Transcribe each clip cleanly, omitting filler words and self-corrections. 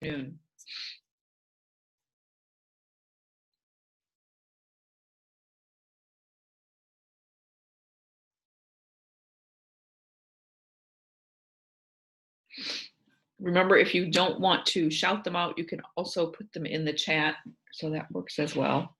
Noon. Remember, if you don't want to shout them out, you can also put them in the chat, so that works as well.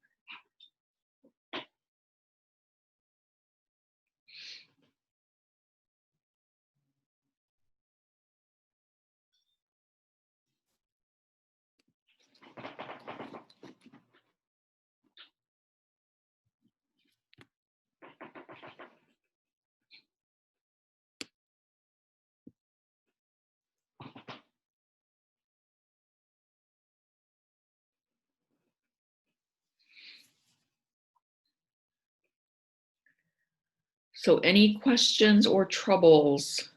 So any questions or troubles,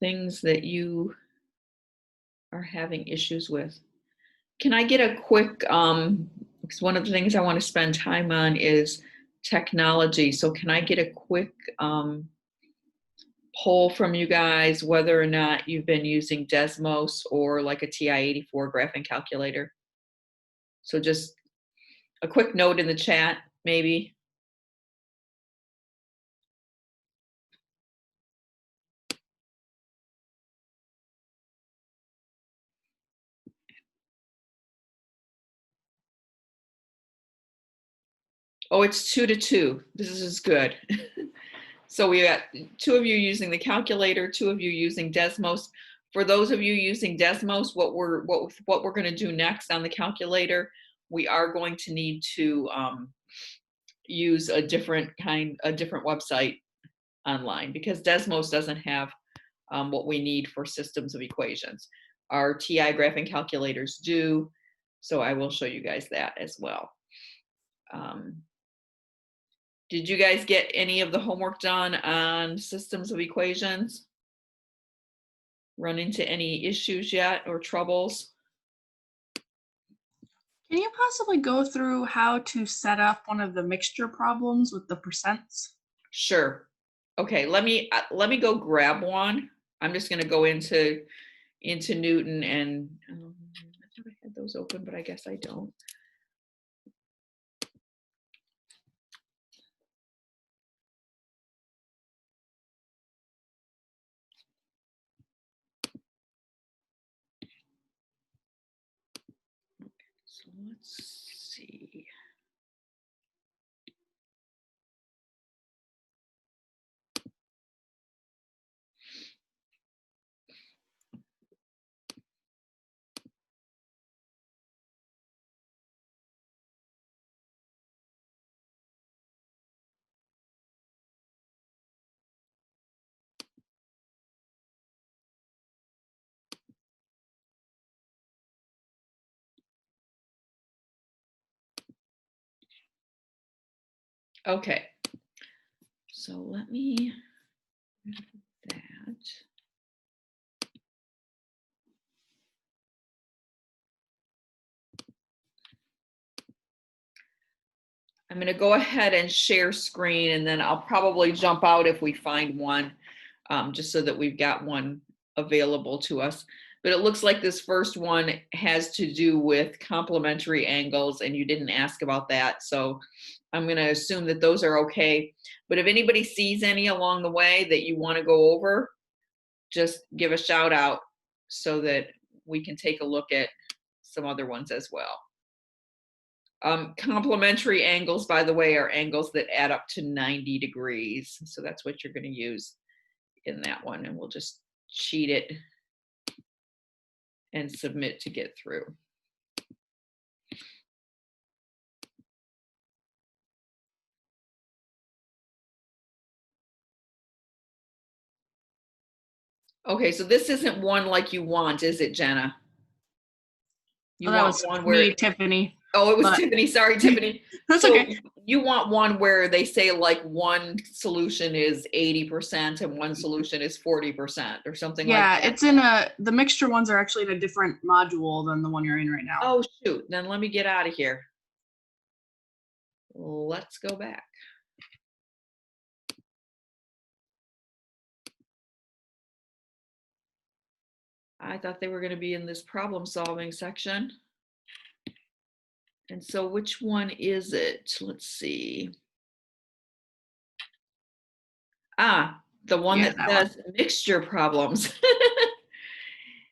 things that you are having issues with? Can I get a quick, because one of the things I want to spend time on is technology. So can I get a quick poll from you guys whether or not you've been using Desmos or like a TI-84 graphing calculator? So just a quick note in the chat, maybe. Oh, it's 2-2. This is good. So we got 2 of you using the calculator, 2 of you using Desmos. For those of you using Desmos, what we're going to do next on the calculator, we are going to need to use a different website online, because Desmos doesn't have what we need for systems of equations. Our TI graphing calculators do, so I will show you guys that as well. Did you guys get any of the homework done on systems of equations? Run into any issues yet or troubles? Can you possibly go through how to set up one of the mixture problems with the percents? Sure. Okay, let me go grab one. I'm just going to go into Newton, and I thought I had those open, but I guess I don't. So let's see. Okay, so let me that. I'm going to go ahead and share screen, and then I'll probably jump out if we find one, just so that we've got one available to us. But it looks like this first one has to do with complementary angles, and you didn't ask about that. So I'm going to assume that those are okay. But if anybody sees any along the way that you want to go over, just give a shout out so that we can take a look at some other ones as well. Complementary angles, by the way, are angles that add up to 90 degrees. So that's what you're going to use in that one. And we'll just cheat it and submit to get through. Okay, so this isn't one like you want, is it, Jenna? You that want was one where Tiffany. Oh, it was Tiffany. Sorry, Tiffany. That's so okay. You want one where they say like one solution is 80% and one solution is 40% or something like that? Yeah, it's in the mixture ones are actually in a different module than the one you're in right now. Oh, shoot. Then let me get out of here. Let's go back. I thought they were going to be in this problem solving section. And so which one is it? Let's see. Ah, the one Yeah, that that one. says mixture problems.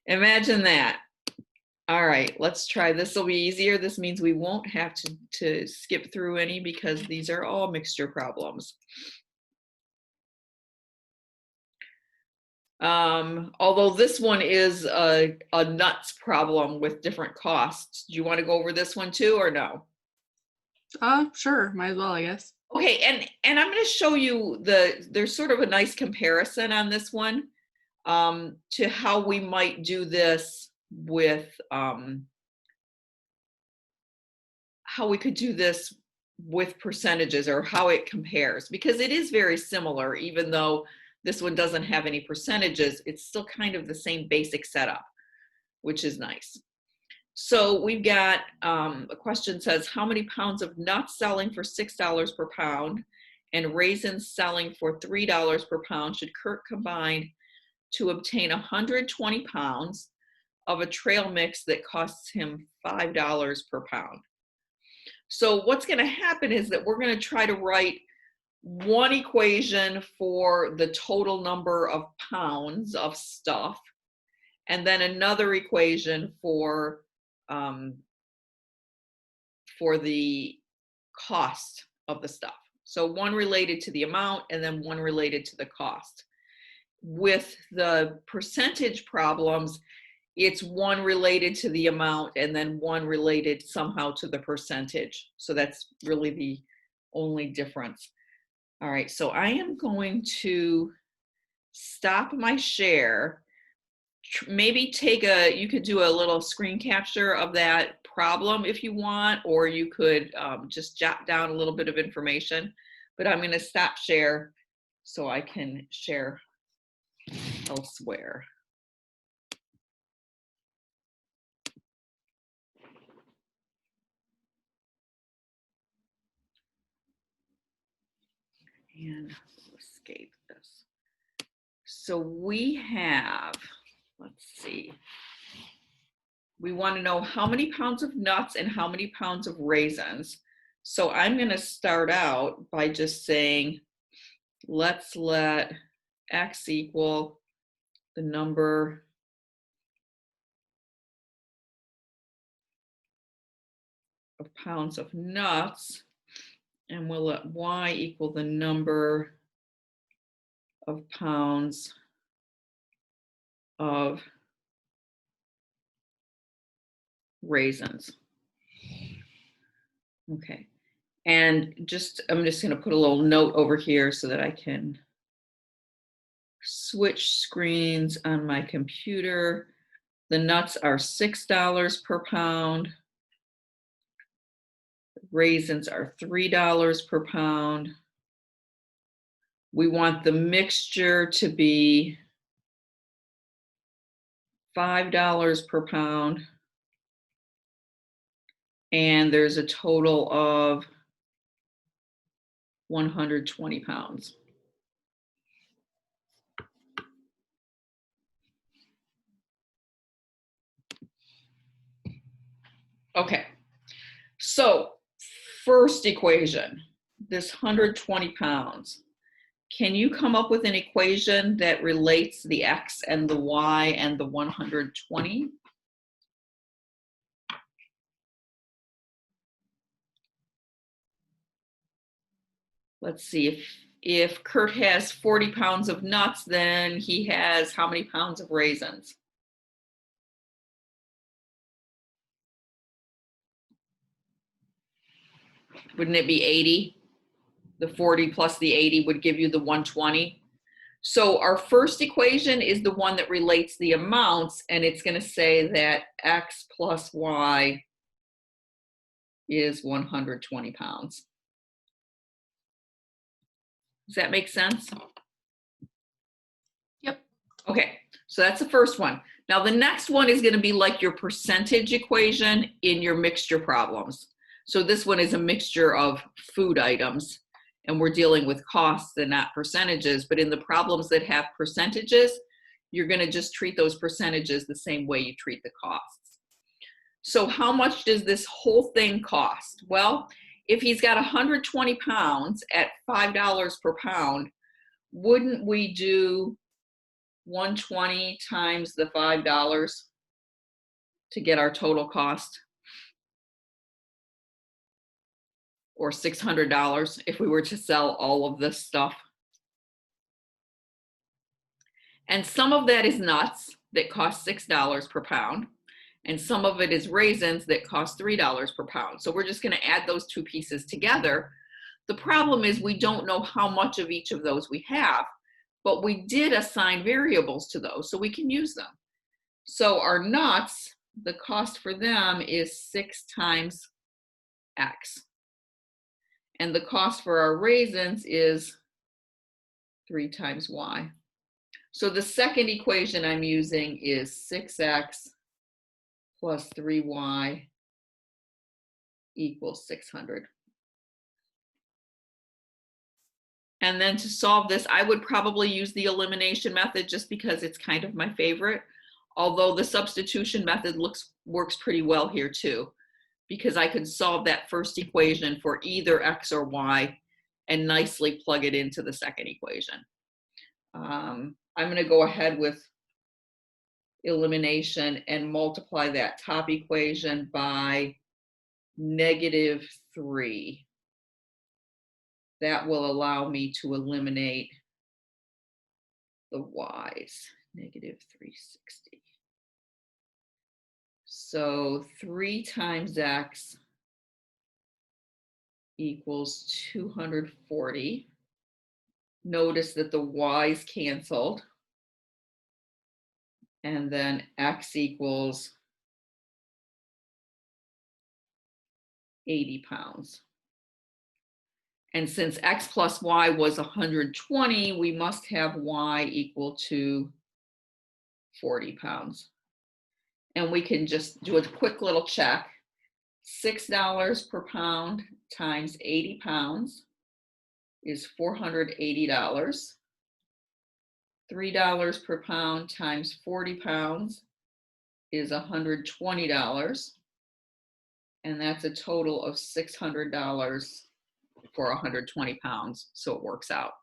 Imagine that. All right, let's try. This will be easier. This means we won't have to skip through any because these are all mixture problems. Although this one is a nuts problem with different costs. Do you want to go over this one too or no? Sure, might as well, I guess. Okay, and I'm going to show you there's sort of a nice comparison on this one to how we might do this with how we could do this with percentages or how it compares, because it is very similar. Even though this one doesn't have any percentages, it's still kind of the same basic setup, which is nice. So we've got a question says, how many pounds of nuts selling for $6 per pound and raisins selling for $3 per pound should Kurt combine to obtain 120 pounds of a trail mix that costs him $5 per pound? So what's going to happen is that we're going to try to write one equation for the total number of pounds of stuff, and then another equation for the cost of the stuff. So one related to the amount and then one related to the cost. With the percentage problems, it's one related to the amount and then one related somehow to the percentage. So that's really the only difference. All right, so I am going to stop my share. Maybe you could do a little screen capture of that problem if you want, or you could just jot down a little bit of information. But I'm going to stop share so I can share elsewhere. And escape this. So we have, let's see, we want to know how many pounds of nuts and how many pounds of raisins. So I'm going to start out by just saying, let's let X equal the number of pounds of nuts, and we'll let Y equal the number of pounds of raisins. Okay, and I'm just going to put a little note over here so that I can switch screens on my computer. The nuts are $6 per pound. Raisins are $3 per pound. We want the mixture to be $5 per pound. And there's a total of 120 pounds. Okay, so first equation, this 120 pounds. Can you come up with an equation that relates the X and the Y and the 120? Let's see, if Kurt has 40 pounds of nuts, then he has how many pounds of raisins? Wouldn't it be 80? The 40 plus the 80 would give you the 120. So our first equation is the one that relates the amounts, and it's going to say that X plus Y is 120 pounds. Does that make sense? Yep. Okay, so that's the first one. Now the next one is going to be like your percentage equation in your mixture problems. So this one is a mixture of food items, and we're dealing with costs and not percentages. But in the problems that have percentages, you're going to just treat those percentages the same way you treat the costs. So how much does this whole thing cost? Well, if he's got 120 pounds at $5 per pound, wouldn't we do 120 times the $5 to get our total cost? Or $600 if we were to sell all of this stuff. And some of that is nuts that cost $6 per pound. And some of it is raisins that cost $3 per pound. So we're just going to add those two pieces together. The problem is we don't know how much of each of those we have, but we did assign variables to those, so we can use them. So our nuts, the cost for them is 6 times X. And the cost for our raisins is 3 times Y. So the second equation I'm using is 6X plus 3Y equals 600. And then to solve this, I would probably use the elimination method just because it's kind of my favorite. Although the substitution method works pretty well here too, because I could solve that first equation for either X or Y and nicely plug it into the second equation. I'm going to go ahead with elimination and multiply that top equation by -3. That will allow me to eliminate the Y's, -360. So 3 times X equals 240. Notice that the Y's canceled. And then X equals 80 pounds. And since X plus Y was 120, we must have Y equal to 40 pounds. And we can just do a quick little check. $6 per pound times 80 pounds is $480. $3 per pound times 40 pounds is $120. And that's a total of $600 for 120 pounds. So it works out.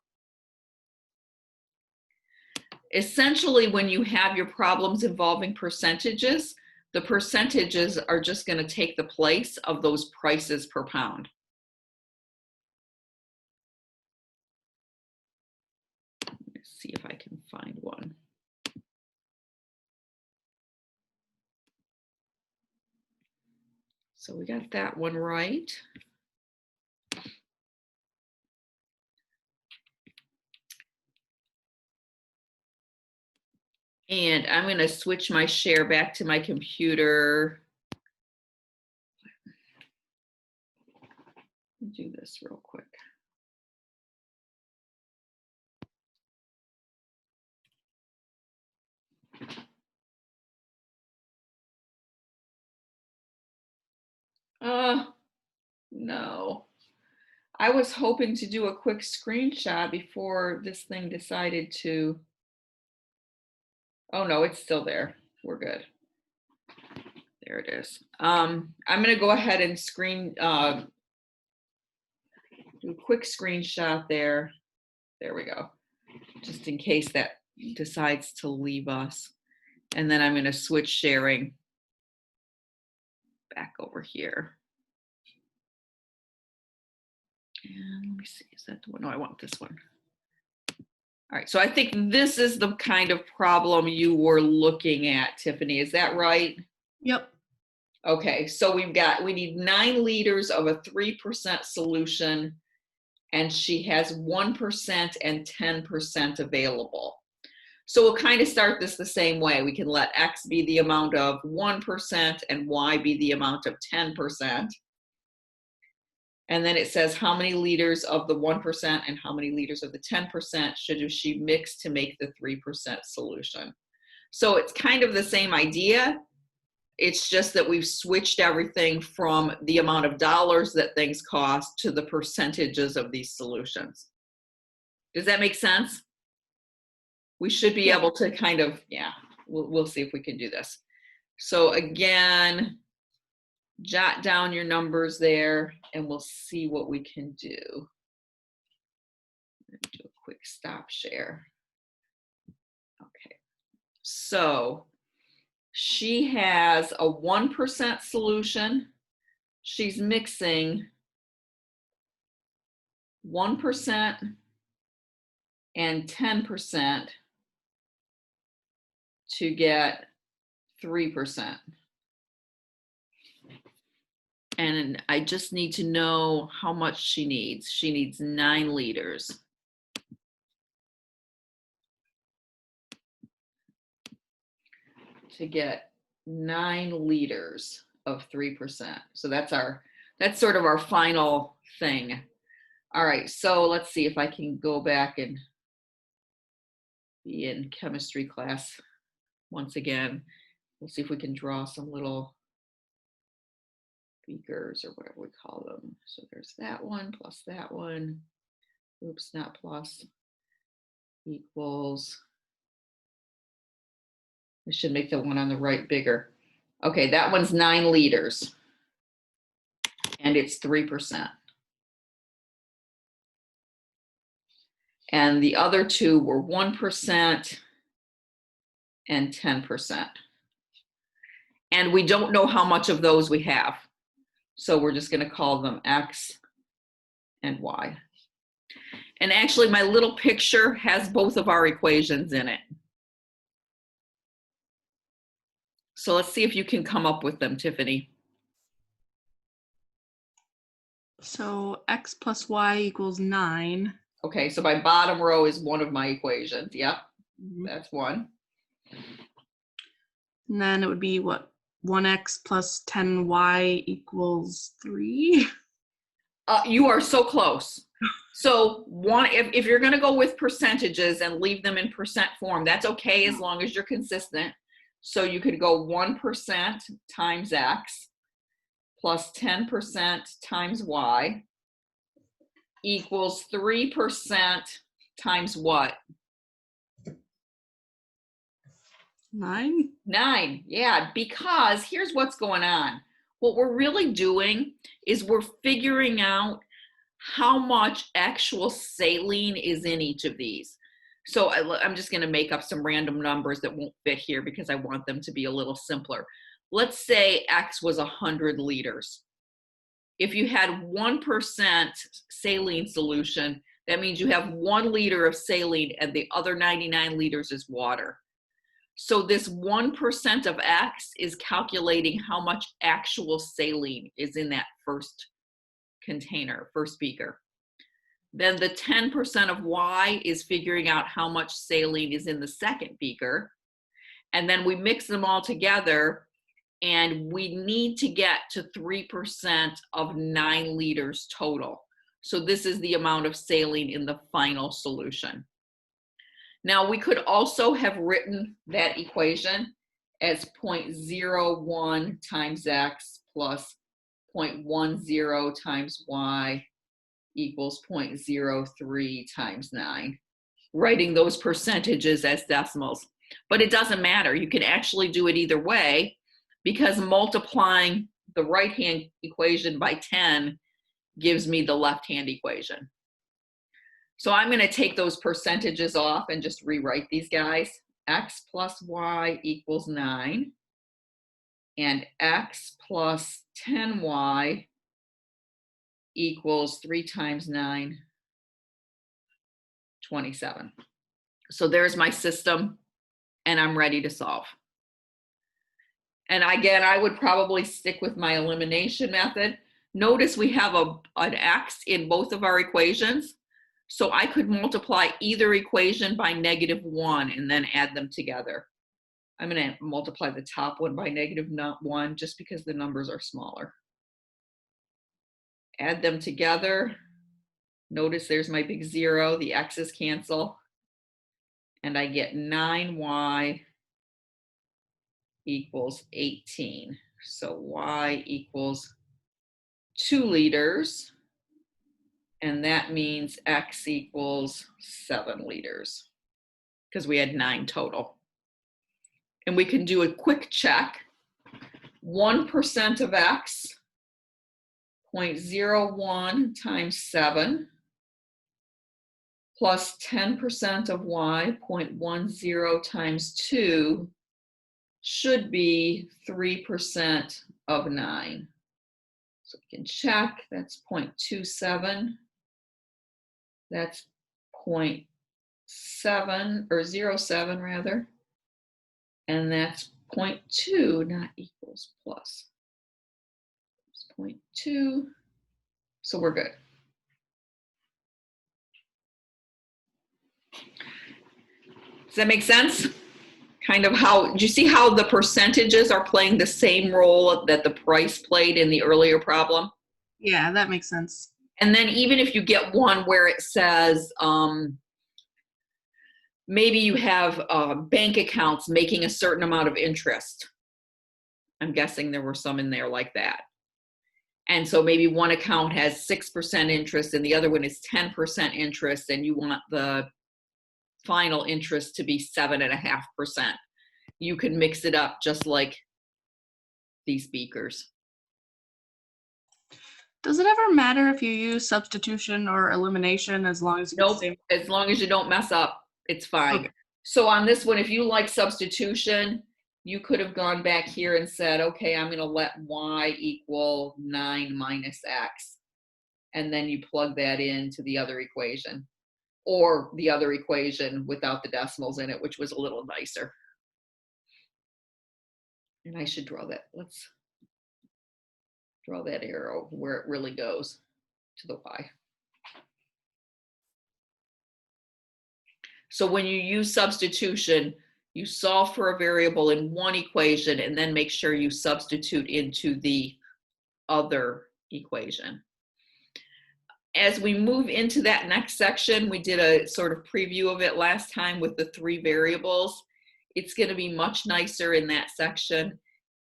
Essentially, when you have your problems involving percentages, the percentages are just going to take the place of those prices per pound. Let's see if I can find one. So we got that one right. And I'm going to switch my share back to my computer. Do this real quick. No. I was hoping to do a quick screenshot before this thing decided to. Oh no, it's still there. We're good. There it is. I'm going to go ahead and do a quick screenshot there. There we go. Just in case that decides to leave us. And then I'm going to switch sharing back over here. And let me see, is that the one? No, I want this one. All right, so I think this is the kind of problem you were looking at, Tiffany. Is that right? Yep. Okay, so we need 9 liters of a 3% solution, and she has 1% and 10% available. So we'll kind of start this the same way. We can let X be the amount of 1% and Y be the amount of 10%. And then it says how many liters of the 1% and how many liters of the 10% should she mix to make the 3% solution. So it's kind of the same idea. It's just that we've switched everything from the amount of dollars that things cost to the percentages of these solutions. Does that make sense? We should be Yeah. able to kind of, yeah, we'll see if we can do this. So again, jot down your numbers there and we'll see what we can do. Do a quick stop share. Okay, so she has a 1% solution. She's mixing 1% and 10% to get 3%. And I just need to know how much she needs. She needs 9 liters. To get 9 liters of 3%. So that's sort of our final thing. All right, so let's see if I can go back and be in chemistry class once again. We'll see if we can draw some little beakers or whatever we call them. So there's that one plus that one. Oops, not plus. Equals. I should make the one on the right bigger. Okay, that one's 9 liters. And it's 3%. And the other two were 1% and 10%. And we don't know how much of those we have. So we're just going to call them X and Y. And actually, my little picture has both of our equations in it. So let's see if you can come up with them, Tiffany. So X plus Y equals 9. Okay, so my bottom row is one of my equations. Yep, that's one. And then it would be what? 1x plus 10y equals 3. You are so close. So if you're going to go with percentages and leave them in percent form, that's okay as long as you're consistent. So you could go 1% times X plus 10% times Y equals 3% times what? 9? 9, yeah, because here's what's going on. What we're really doing is we're figuring out how much actual saline is in each of these. So I'm just going to make up some random numbers that won't fit here because I want them to be a little simpler. Let's say X was 100 liters. If you had 1% saline solution, that means you have 1 liter of saline and the other 99 liters is water. So this 1% of X is calculating how much actual saline is in that first container, first beaker. Then the 10% of Y is figuring out how much saline is in the second beaker. And then we mix them all together and we need to get to 3% of 9 liters total. So this is the amount of saline in the final solution. Now we could also have written that equation as 0.01 times X plus 0.10 times Y equals 0.03 times 9, writing those percentages as decimals. But it doesn't matter. You can actually do it either way because multiplying the right-hand equation by 10 gives me the left-hand equation. So I'm going to take those percentages off and just rewrite these guys. X plus Y equals 9. And X plus 10Y equals 3 times 9, 27. So there's my system, and I'm ready to solve. And again, I would probably stick with my elimination method. Notice we have an X in both of our equations. So I could multiply either equation by -1 and then add them together. I'm going to multiply the top one by -1 just because the numbers are smaller. Add them together. Notice there's my big 0. The X's cancel. And I get 9Y equals 18. So Y equals 2 liters. And that means X equals 7 liters. because we had 9 total. And we can do a quick check. 1% of x, 0.01 times 7, plus 10% of y, 0.10 times 2, should be 3% of 9. So we can check, that's 0.27. That's 0.7 or 0.7 rather. And that's 0.2, not equals plus. It's 0.2. So we're good. Does that make sense? Kind of how, do you see how the percentages are playing the same role that the price played in the earlier problem? Yeah, that makes sense. And then even if you get one where it says, maybe you have bank accounts making a certain amount of interest. I'm guessing there were some in there like that. And so maybe one account has 6% interest and the other one is 10% interest, and you want the final interest to be 7.5%. You can mix it up just like these beakers. Does it ever matter if you use substitution or elimination as long as you get the Nope, same? as long as you don't mess up, it's fine. Okay. So on this one, if you like substitution, you could have gone back here and said, okay, I'm going to let y equal 9 minus x. And then you plug that into the other equation, or the other equation without the decimals in it, which was a little nicer. And I should draw that. Let's draw that arrow where it really goes to the y. So when you use substitution, you solve for a variable in one equation and then make sure you substitute into the other equation. As we move into that next section, we did a sort of preview of it last time with the 3 variables. It's going to be much nicer in that section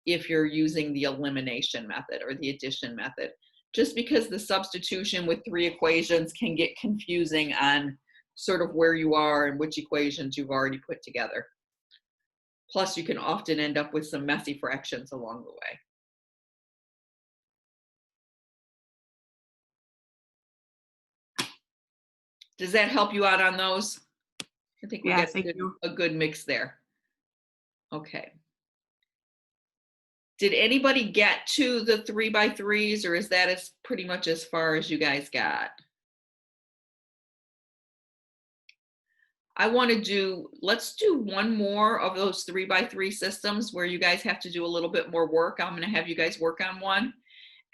if you're using the elimination method or the addition method, just because the substitution with 3 equations can get confusing on sort of where you are and which equations you've already put together. Plus, you can often end up with some messy fractions along the way. Does that help you out on those? I think we Yeah, got thank you. a good mix there. Okay. Did anybody get to the 3x3s, or is that as pretty much as far as you guys got? I want to do, let's do one more of those 3x3 systems where you guys have to do a little bit more work. I'm going to have you guys work on one.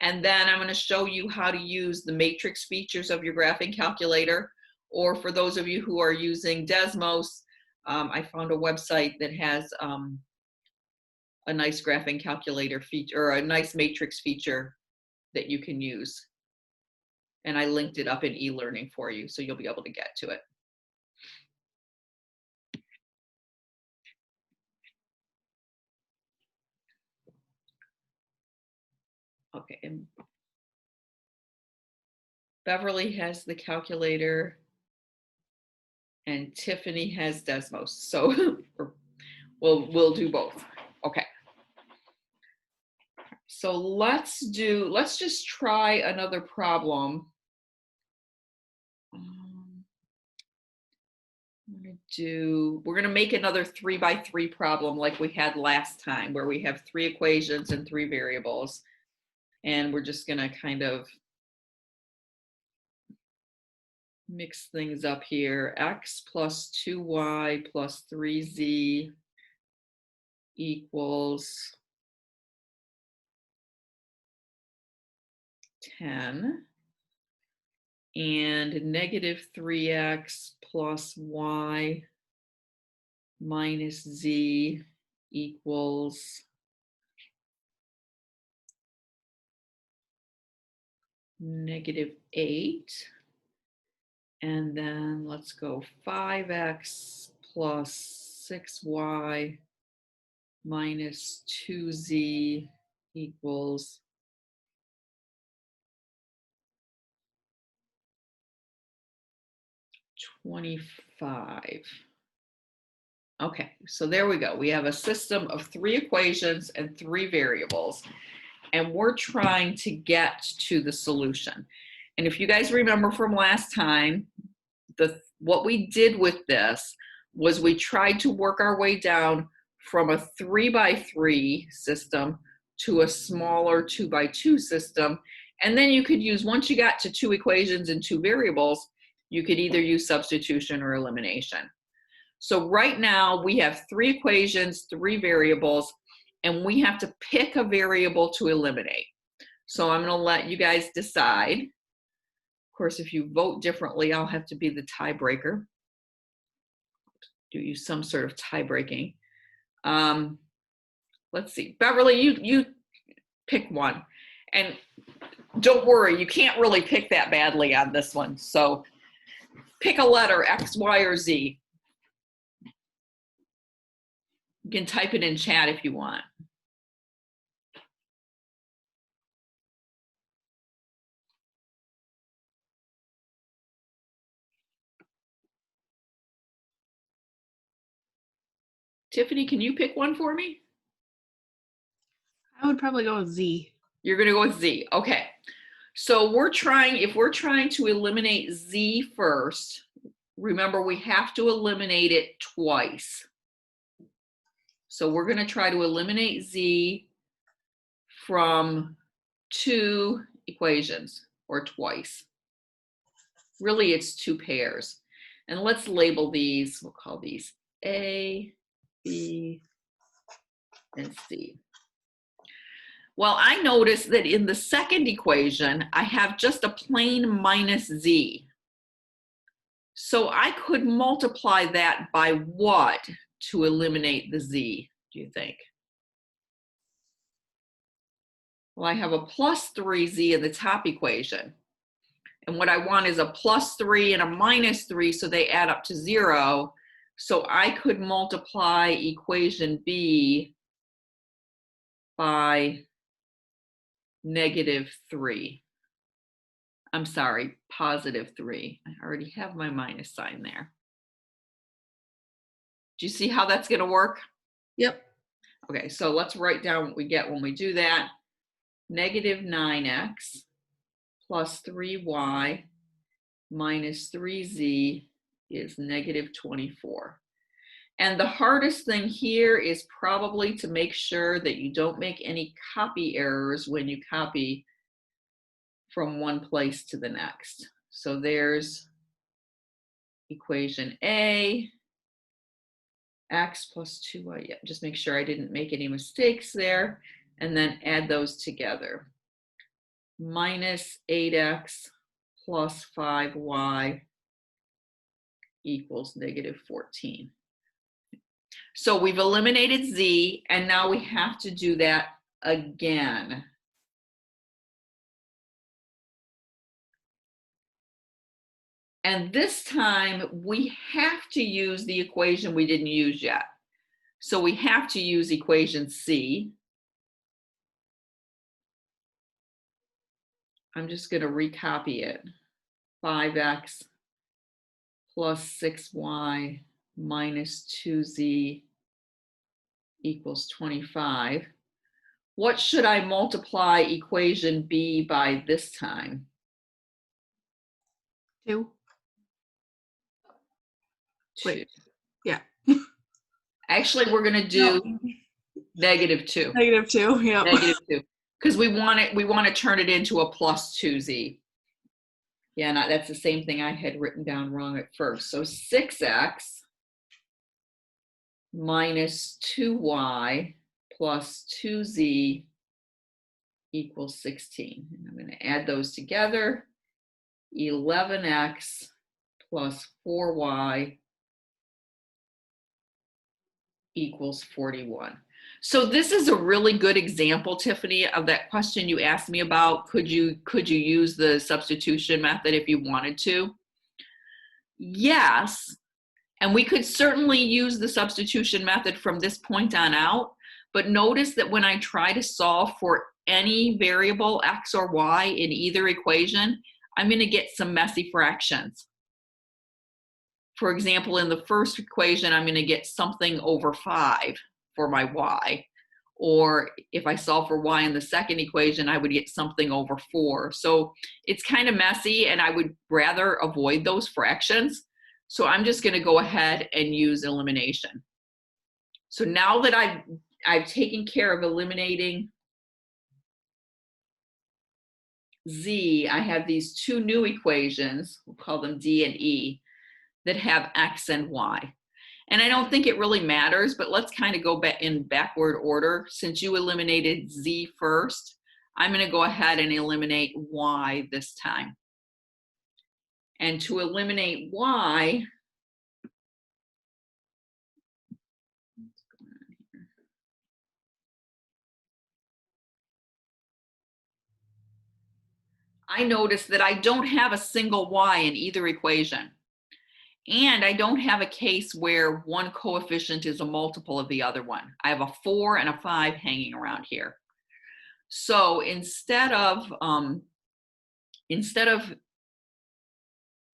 And then I'm going to show you how to use the matrix features of your graphing calculator. Or for those of you who are using Desmos, I found a website that has a nice graphing calculator feature, or a nice matrix feature that you can use. And I linked it up in e-learning for you, so you'll be able to get to it. Okay, and Beverly has the calculator and Tiffany has Desmos. So we'll do both. Okay. So let's just try another problem. We're gonna make another 3x3 problem like we had last time, where we have 3 equations and 3 variables. And we're just gonna kind of mix things up here. X plus 2y plus 3z equals 10. And negative 3x plus y minus z equals -8. And then let's go 5x plus 6y minus 2z equals -25. Okay, so there we go. We have a system of 3 equations and 3 variables, and we're trying to get to the solution. And if you guys remember from last time, what we did with this was we tried to work our way down from a 3x3 system to a smaller 2x2 system. And then you could use, once you got to 2 equations and 2 variables, you could either use substitution or elimination. So right now we have 3 equations, 3 variables, and we have to pick a variable to eliminate. So I'm going to let you guys decide. Of course, if you vote differently, I'll have to be the tiebreaker. Do you some sort of tie breaking. Let's see. Beverly, you pick one. And don't worry, you can't really pick that badly on this one. So pick a letter, X, Y, or Z. You can type it in chat if you want. Tiffany, can you pick one for me? I would probably go with Z. You're going to go with Z. Okay. So if we're trying to eliminate Z first, remember we have to eliminate it twice. So we're going to try to eliminate Z from 2 equations, or twice. Really, it's 2 pairs. And let's label these. We'll call these A, B, and C. Well, I noticed that in the second equation, I have just a plain minus Z. So I could multiply that by what to eliminate the Z, do you think? Well, I have a plus 3Z in the top equation. And what I want is a plus 3 and a minus 3, so they add up to 0. So I could multiply equation B by -3. I'm sorry, +3. I already have my minus sign there. Do you see how that's going to work? Yep. Okay, so let's write down what we get when we do that. -9x plus 3y minus 3z is -24. And the hardest thing here is probably to make sure that you don't make any copy errors when you copy from one place to the next. So there's equation A, x plus 2y. Yeah, just make sure I didn't make any mistakes there, and then add those together. Minus 8x plus 5y equals -14. So we've eliminated Z, and now we have to do that again. And this time we have to use the equation we didn't use yet. So we have to use equation C. I'm just going to recopy it. 5x plus 6y minus 2z equals 25. What should I multiply equation B by this time? 2. Wait. Yeah. Actually, we're going to do -2. -2, yeah. -2. Because we want to turn it into a plus 2z. Yeah, that's the same thing I had written down wrong at first. So 6x minus 2y plus 2z equals 16. And I'm going to add those together. 11x plus 4y equals 41. So this is a really good example, Tiffany, of that question you asked me about. Could you use the substitution method if you wanted to? Yes, and we could certainly use the substitution method from this point on out, but notice that when I try to solve for any variable x or y in either equation, I'm going to get some messy fractions. for example, in the first equation, I'm going to get something over 5 for my y. Or if I solve for y in the second equation, I would get something over 4. So it's kind of messy, and I would rather avoid those fractions. So I'm just going to go ahead and use elimination. So now that I've taken care of eliminating z, I have these two new equations, we'll call them d and e, that have x and y. And I don't think it really matters, but let's kind of go back in backward order. Since you eliminated z first, I'm going to go ahead and eliminate y this time. And to eliminate y, I notice that I don't have a single y in either equation. And I don't have a case where one coefficient is a multiple of the other one. I have a 4 and a 5 hanging around here. So instead of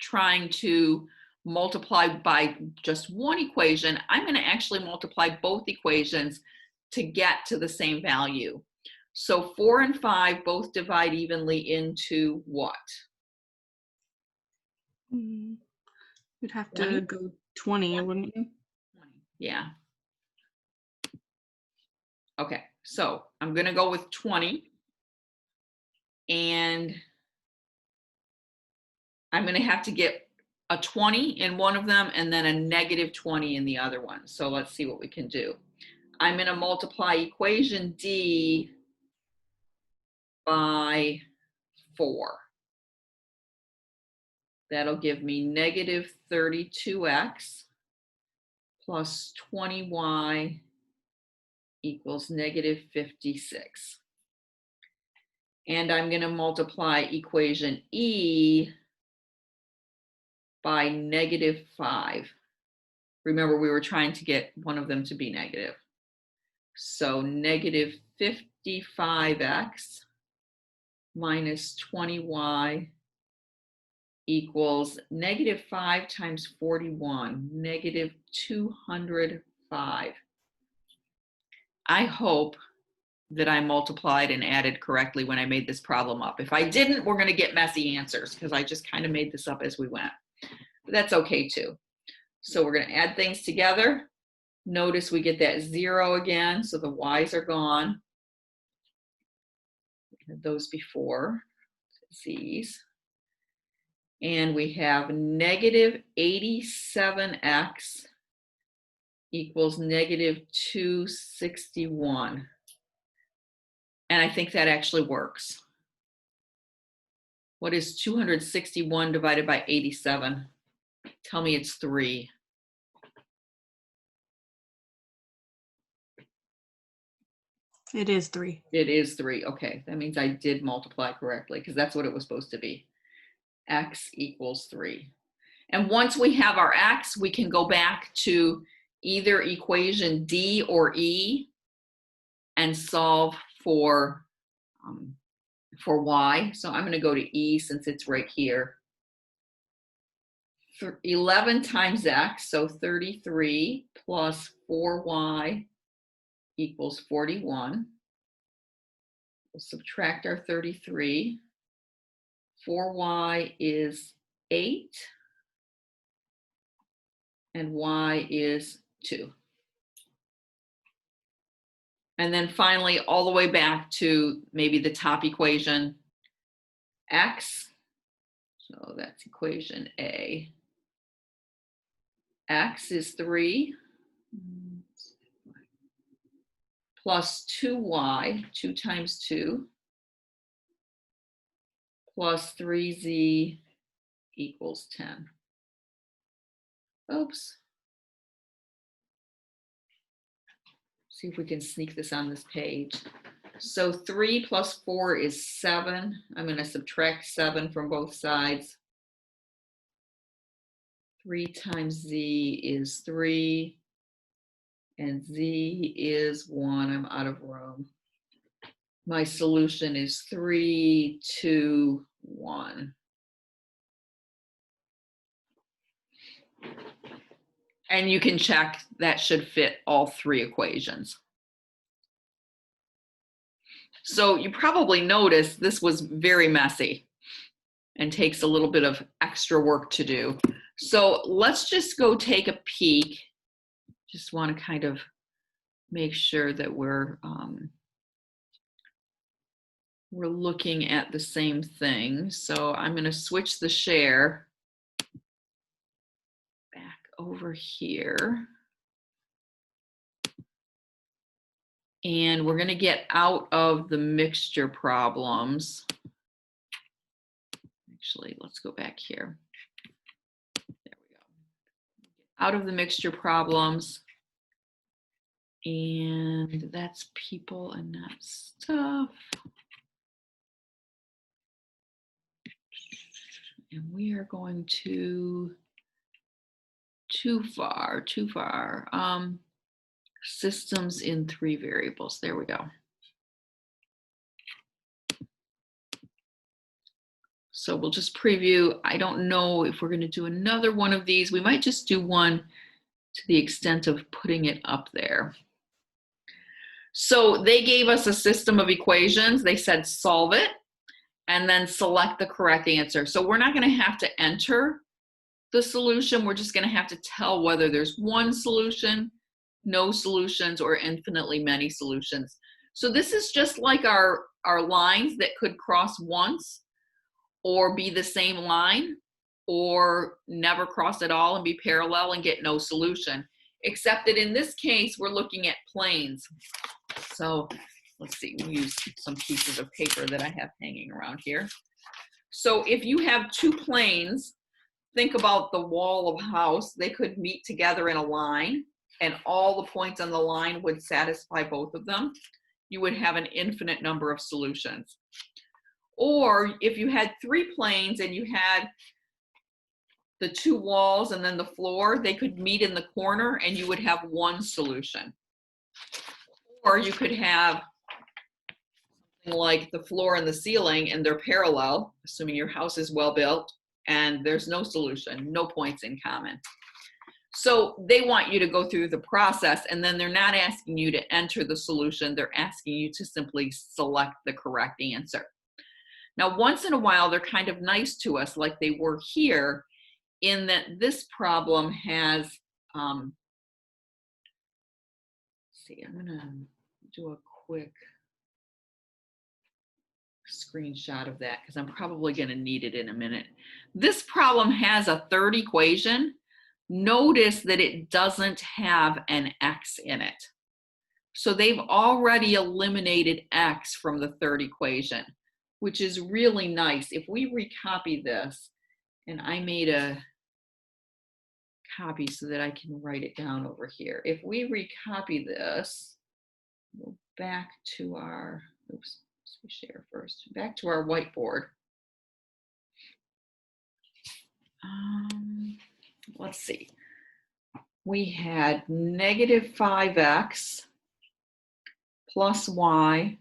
trying to multiply by just one equation, I'm going to actually multiply both equations to get to the same value. So 4 and 5 both divide evenly into what? You'd have 20? to go 20, wouldn't you? Yeah. Okay, so I'm going to go with 20. And I'm going to have to get a 20 in one of them and then a negative 20 in the other one. So let's see what we can do. I'm going to multiply equation D by 4. That'll give me negative 32x plus 20y equals negative 56. And I'm going to multiply equation E by negative 5. Remember, we were trying to get one of them to be negative. So negative 55x minus 20y equals negative 5 times 41, negative 205. I hope that I multiplied and added correctly when I made this problem up. If I didn't, we're going to get messy answers because I just kind of made this up as we went. But that's okay too. So we're going to add things together. Notice we get that 0 again, so the y's are gone. We had those before, z's. And we have negative 87x equals negative 261. And I think that actually works. What is 261 divided by 87? Tell me it's 3. It is 3. It is 3. Okay, that means I did multiply correctly because that's what it was supposed to be. X equals 3. And once we have our x, we can go back to either equation D or E and solve for y. So I'm going to go to E since it's right here. 11 times x, so 33 plus 4y equals 41. We'll subtract our 33. 4y is 8. And y is 2. And then finally, all the way back to maybe the top equation, x. So that's equation A. X is 3 plus 2y, 2 times 2, plus 3z equals 10. Oops. See if we can sneak this on this page. So 3 plus 4 is 7. I'm going to subtract 7 from both sides. 3 times z is 3. And z is 1. I'm out of room. My solution is 3, 2, 1. And you can check that should fit all three equations. So you probably noticed this was very messy and takes a little bit of extra work to do. So let's just go take a peek. Just want to kind of make sure that we're looking at the same thing. So I'm going to switch the share back over here. And we're going to get out of the mixture problems. Actually, let's go back here. There we go. Out of the mixture problems. And that's people and not stuff. And we are going to too far. Systems in 3 variables. There we go. So we'll just preview. I don't know if we're going to do another one of these. We might just do one to the extent of putting it up there. So they gave us a system of equations. They said solve it and then select the correct answer. So we're not going to have to enter the solution. We're just going to have to tell whether there's one solution, no solutions, or infinitely many solutions. So this is just like our lines that could cross once or be the same line or never cross at all and be parallel and get no solution. Except that in this case, we're looking at planes. So let's see, we'll use some pieces of paper that I have hanging around here. So if you have 2 planes, think about the wall of a house. They could meet together in a line and all the points on the line would satisfy both of them. You would have an infinite number of solutions. Or if you had 3 planes and you had the 2 walls and then the floor, they could meet in the corner and you would have 1 solution. Or you could have something like the floor and the ceiling and they're parallel, assuming your house is well built, and there's no solution, no points in common. So they want you to go through the process and then they're not asking you to enter the solution, they're asking you to simply select the correct answer. Now, once in a while, they're kind of nice to us like they were here in that this problem has, see, I'm gonna do a quick screenshot of that because I'm probably gonna need it in a minute. This problem has a third equation. Notice that it doesn't have an x in it. So they've already eliminated x from the third equation, which is really nice. If we recopy this, and I made a copy so that I can write it down over here. If we recopy this, go back to our, oops, let's share first, back to our whiteboard. Let's see. We had negative 5x plus y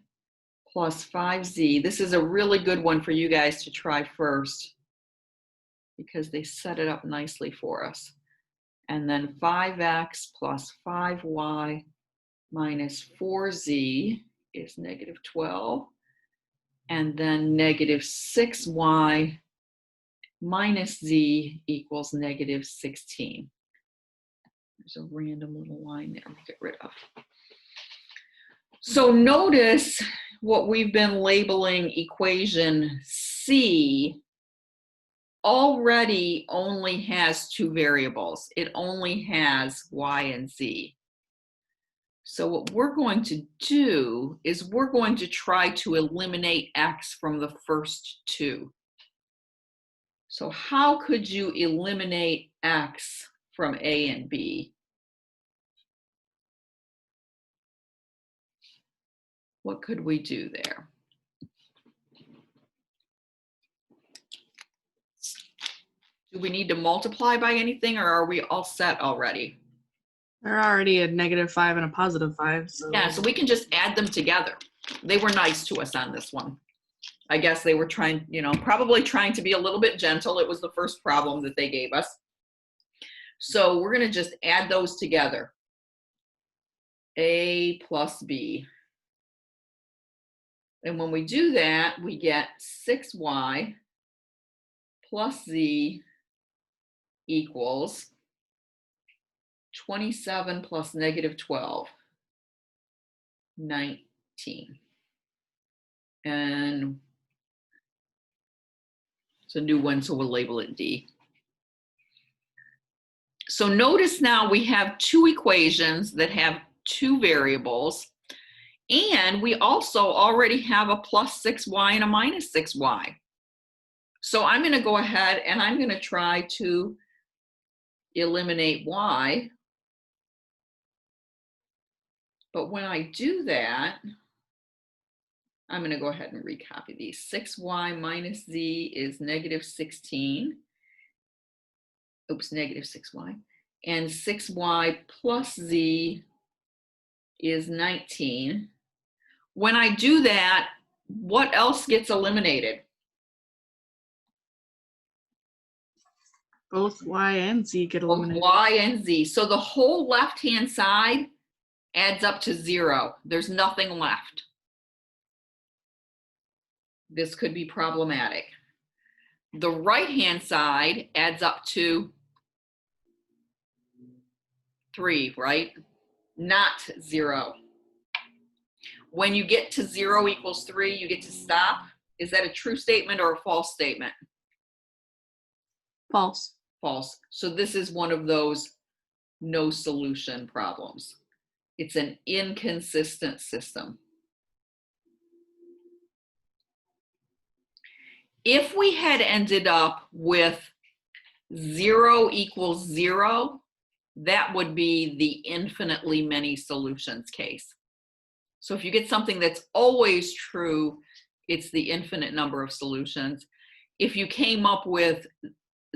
plus 5z. This is a really good one for you guys to try first because they set it up nicely for us. And then 5x plus 5y minus 4z is negative 12. And then negative 6y minus z equals negative 16. There's a random little line there we'll get rid of. So notice what we've been labeling equation C already only has 2 variables. It only has y and z. So what we're going to do is we're going to try to eliminate x from the first 2. So how could you eliminate x from A and B? What could we do there? Do we need to multiply by anything or are we all set already? They're already a -5 and a +5. So. Yeah, so we can just add them together. They were nice to us on this one. I guess they were trying, you know, probably trying to be a little bit gentle. It was the first problem that they gave us. So we're going to just add those together. A plus B. And when we do that, we get 6y plus z equals 27 plus negative 12, 19. And it's a new one, so we'll label it D. So notice now we have two equations that have two variables, and we also already have a plus 6y and a minus 6y. So I'm going to go ahead and I'm going to try to eliminate y. But when I do that, I'm going to go ahead and recopy these. 6y minus z is negative 16. Oops, negative 6y. And 6y plus z is 19. When I do that, what else gets eliminated? Both y and z get Both eliminated. y and z. So the whole left-hand side adds up to 0. There's nothing left. This could be problematic. The right-hand side adds up to 3, right? Not 0. When you get to 0 equals 3, you get to stop. Is that a true statement or a false statement? False. False. So this is one of those no solution problems. It's an inconsistent system. If we had ended up with 0 equals 0, that would be the infinitely many solutions case. So if you get something that's always true, it's the infinite number of solutions. If you came up with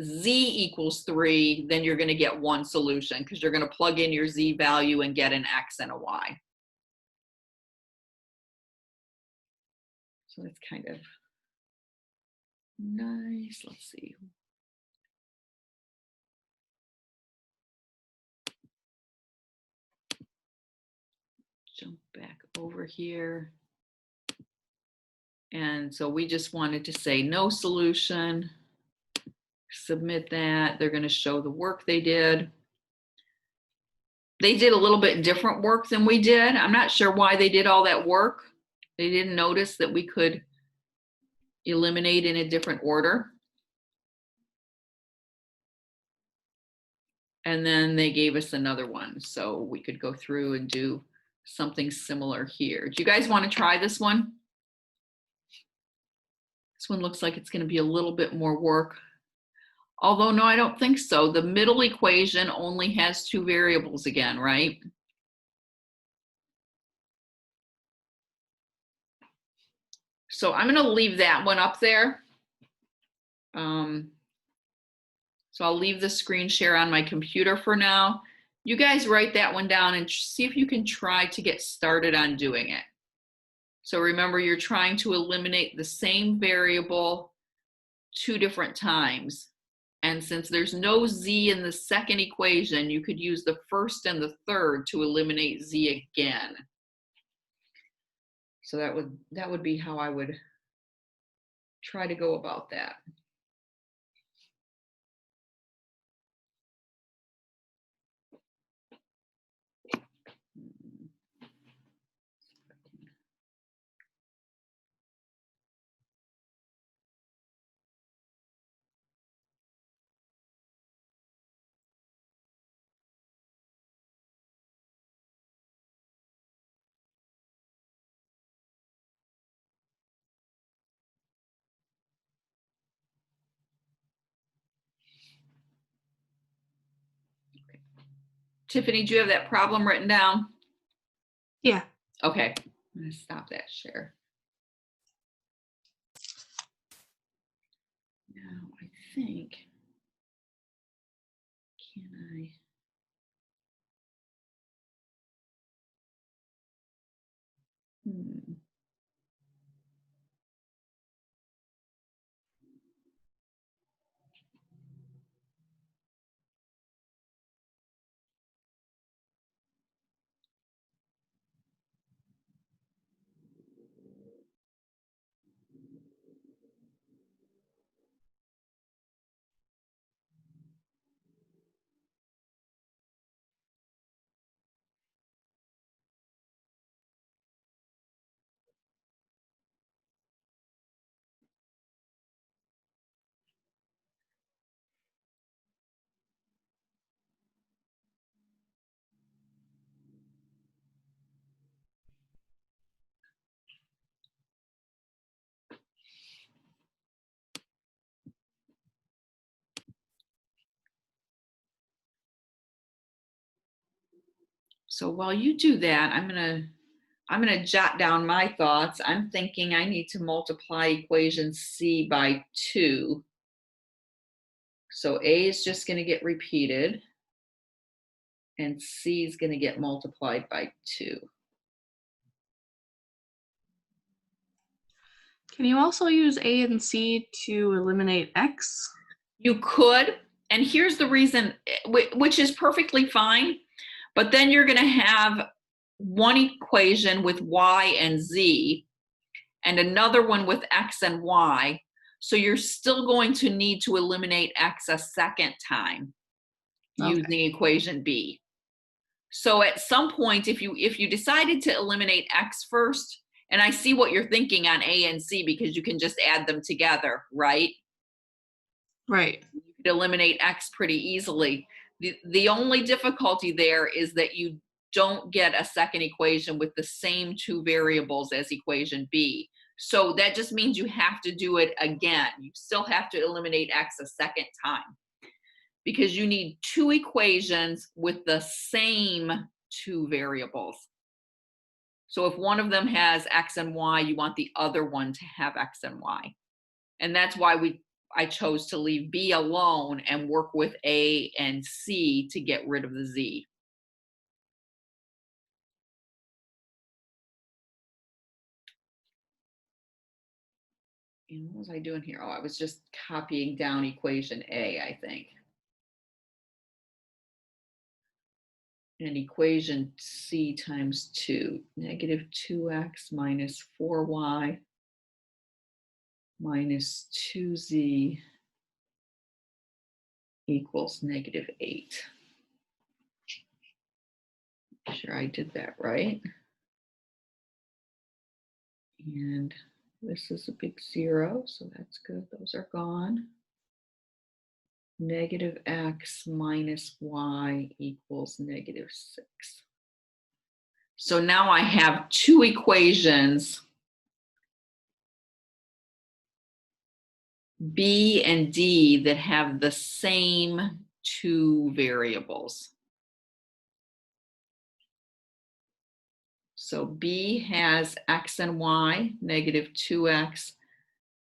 z equals 3, then you're going to get one solution because you're going to plug in your z value and get an x and a y. So that's kind of nice. Let's see. Jump back over here. And so we just wanted to say no solution. Submit that. They're going to show the work they did. They did a little bit different work than we did. I'm not sure why they did all that work. They didn't notice that we could eliminate in a different order. And then they gave us another one, so we could go through and do something similar here. Do you guys want to try this one? This one looks like it's going to be a little bit more work. Although, no, I don't think so. The middle equation only has two variables again, right? So I'm going to leave that one up there. So I'll leave the screen share on my computer for now. You guys write that one down and see if you can try to get started on doing it. So remember, you're trying to eliminate the same variable 2 different times. And since there's no z in the second equation, you could use the first and the third to eliminate z again. So that would be how I would try to go about that. Tiffany, do you have that problem written down? Yeah. Okay, I'm going to stop that share. Now I think, can I? So while you do that, I'm gonna jot down my thoughts. I'm thinking I need to multiply equation C by 2. So A is just gonna get repeated, and C is gonna get multiplied by 2. Can you also use A and C to eliminate X? You could, and here's the reason, which is perfectly fine, but then you're gonna have one equation with Y and Z, and another one with X and Y. So you're still going to need to eliminate X a second time using Okay. equation B. So at some point, if you decided to eliminate X first, and I see what you're thinking on A and C because you can just add them together, right? Right. You could eliminate X pretty easily. The only difficulty there is that you don't get a second equation with the same two variables as equation B. So that just means you have to do it again. You still have to eliminate X a second time because you need two equations with the same two variables. So if one of them has X and Y, you want the other one to have X and Y. And that's why I chose to leave B alone and work with A and C to get rid of the Z. And what was I doing here? Oh, I was just copying down equation A, I think. And equation C times 2, negative 2x minus 4y minus 2z equals negative 8. Sure I did that right. And this is a big 0, so that's good. Those are gone. Negative x minus y equals negative 6. So now I have two equations, B and D, that have the same two variables. So B has x and y, negative 2x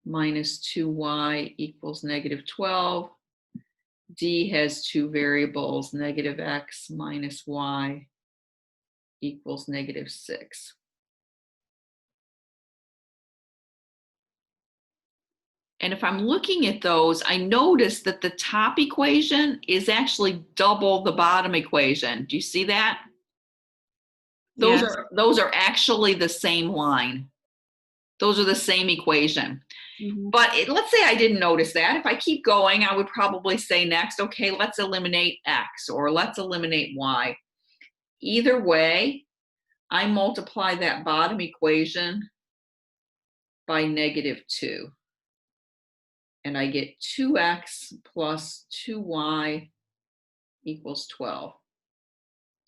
minus 2y equals negative 12. D has two variables, negative x minus y equals negative 6. And if I'm looking at those, I notice that the top equation is actually double the bottom equation. Do you see that? Yes. Those are actually the same line. Those are the same equation. But let's say I didn't notice that. If I keep going, I would probably say next, okay, let's eliminate x or let's eliminate y. Either way, I multiply that bottom equation by negative 2. And I get 2x plus 2y equals 12.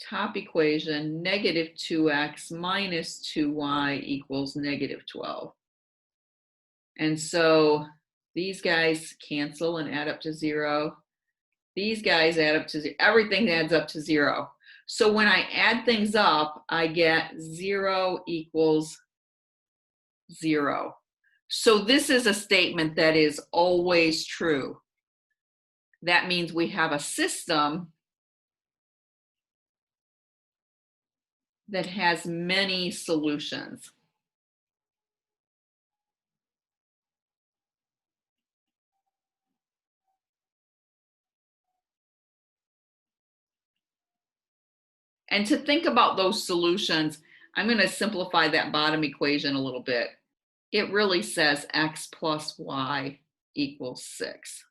Top equation, negative 2x minus 2y equals negative 12. And so these guys cancel and add up to 0. These guys add up to 0. Everything adds up to 0. So when I add things up, I get 0 equals 0. So this is a statement that is always true. That means we have a system that has many solutions. And to think about those solutions, I'm going to simplify that bottom equation a little bit. It really says x plus y equals 6.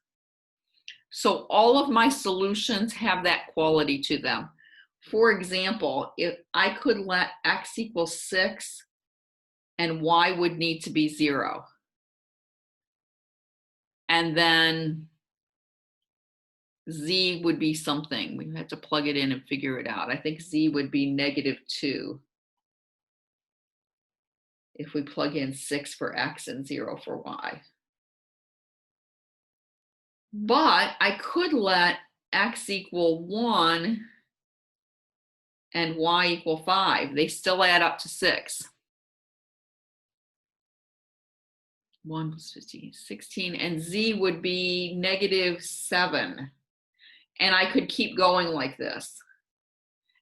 So all of my solutions have that quality to them. For example, if I could let x equal 6 and y would need to be 0. And then z would be something. We have to plug it in and figure it out. I think z would be negative 2 if we plug in 6 for x and 0 for y. But I could let x equal 1 and y equal 5. They still add up to 6. 1 plus 15, 16, and z would be -7. And I could keep going like this.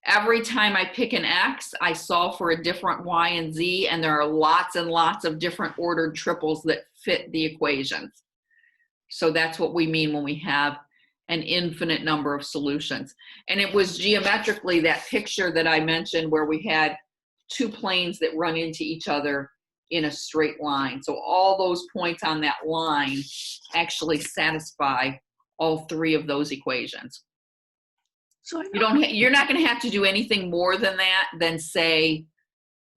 Every time I pick an x, I solve for a different y and z, and there are lots and lots of different ordered triples that fit the equations. So that's what we mean when we have an infinite number of solutions. And it was geometrically that picture that I mentioned where we had two planes that run into each other in a straight line. So all those points on that line actually satisfy all three of those equations. So You're not going to have to do anything more than that than say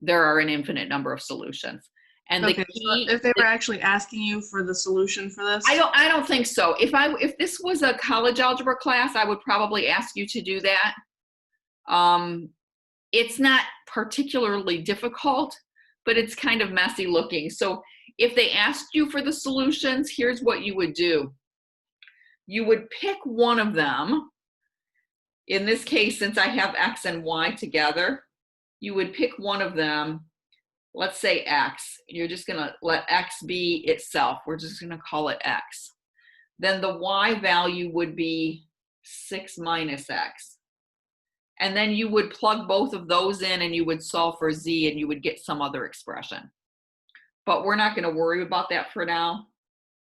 there are an infinite number of solutions. And okay, the key, so if they were actually asking you for the solution for this, I don't think so. If this was a college algebra class, I would probably ask you to do that. It's not particularly difficult, but it's kind of messy looking. So if they asked you for the solutions, here's what you would do. You would pick one of them. In this case, since I have x and y together, you would pick one of them. Let's say x. You're just going to let x be itself. We're just going to call it x. Then the y value would be 6 minus x. And then you would plug both of those in and you would solve for z and you would get some other expression. But we're not going to worry about that for now.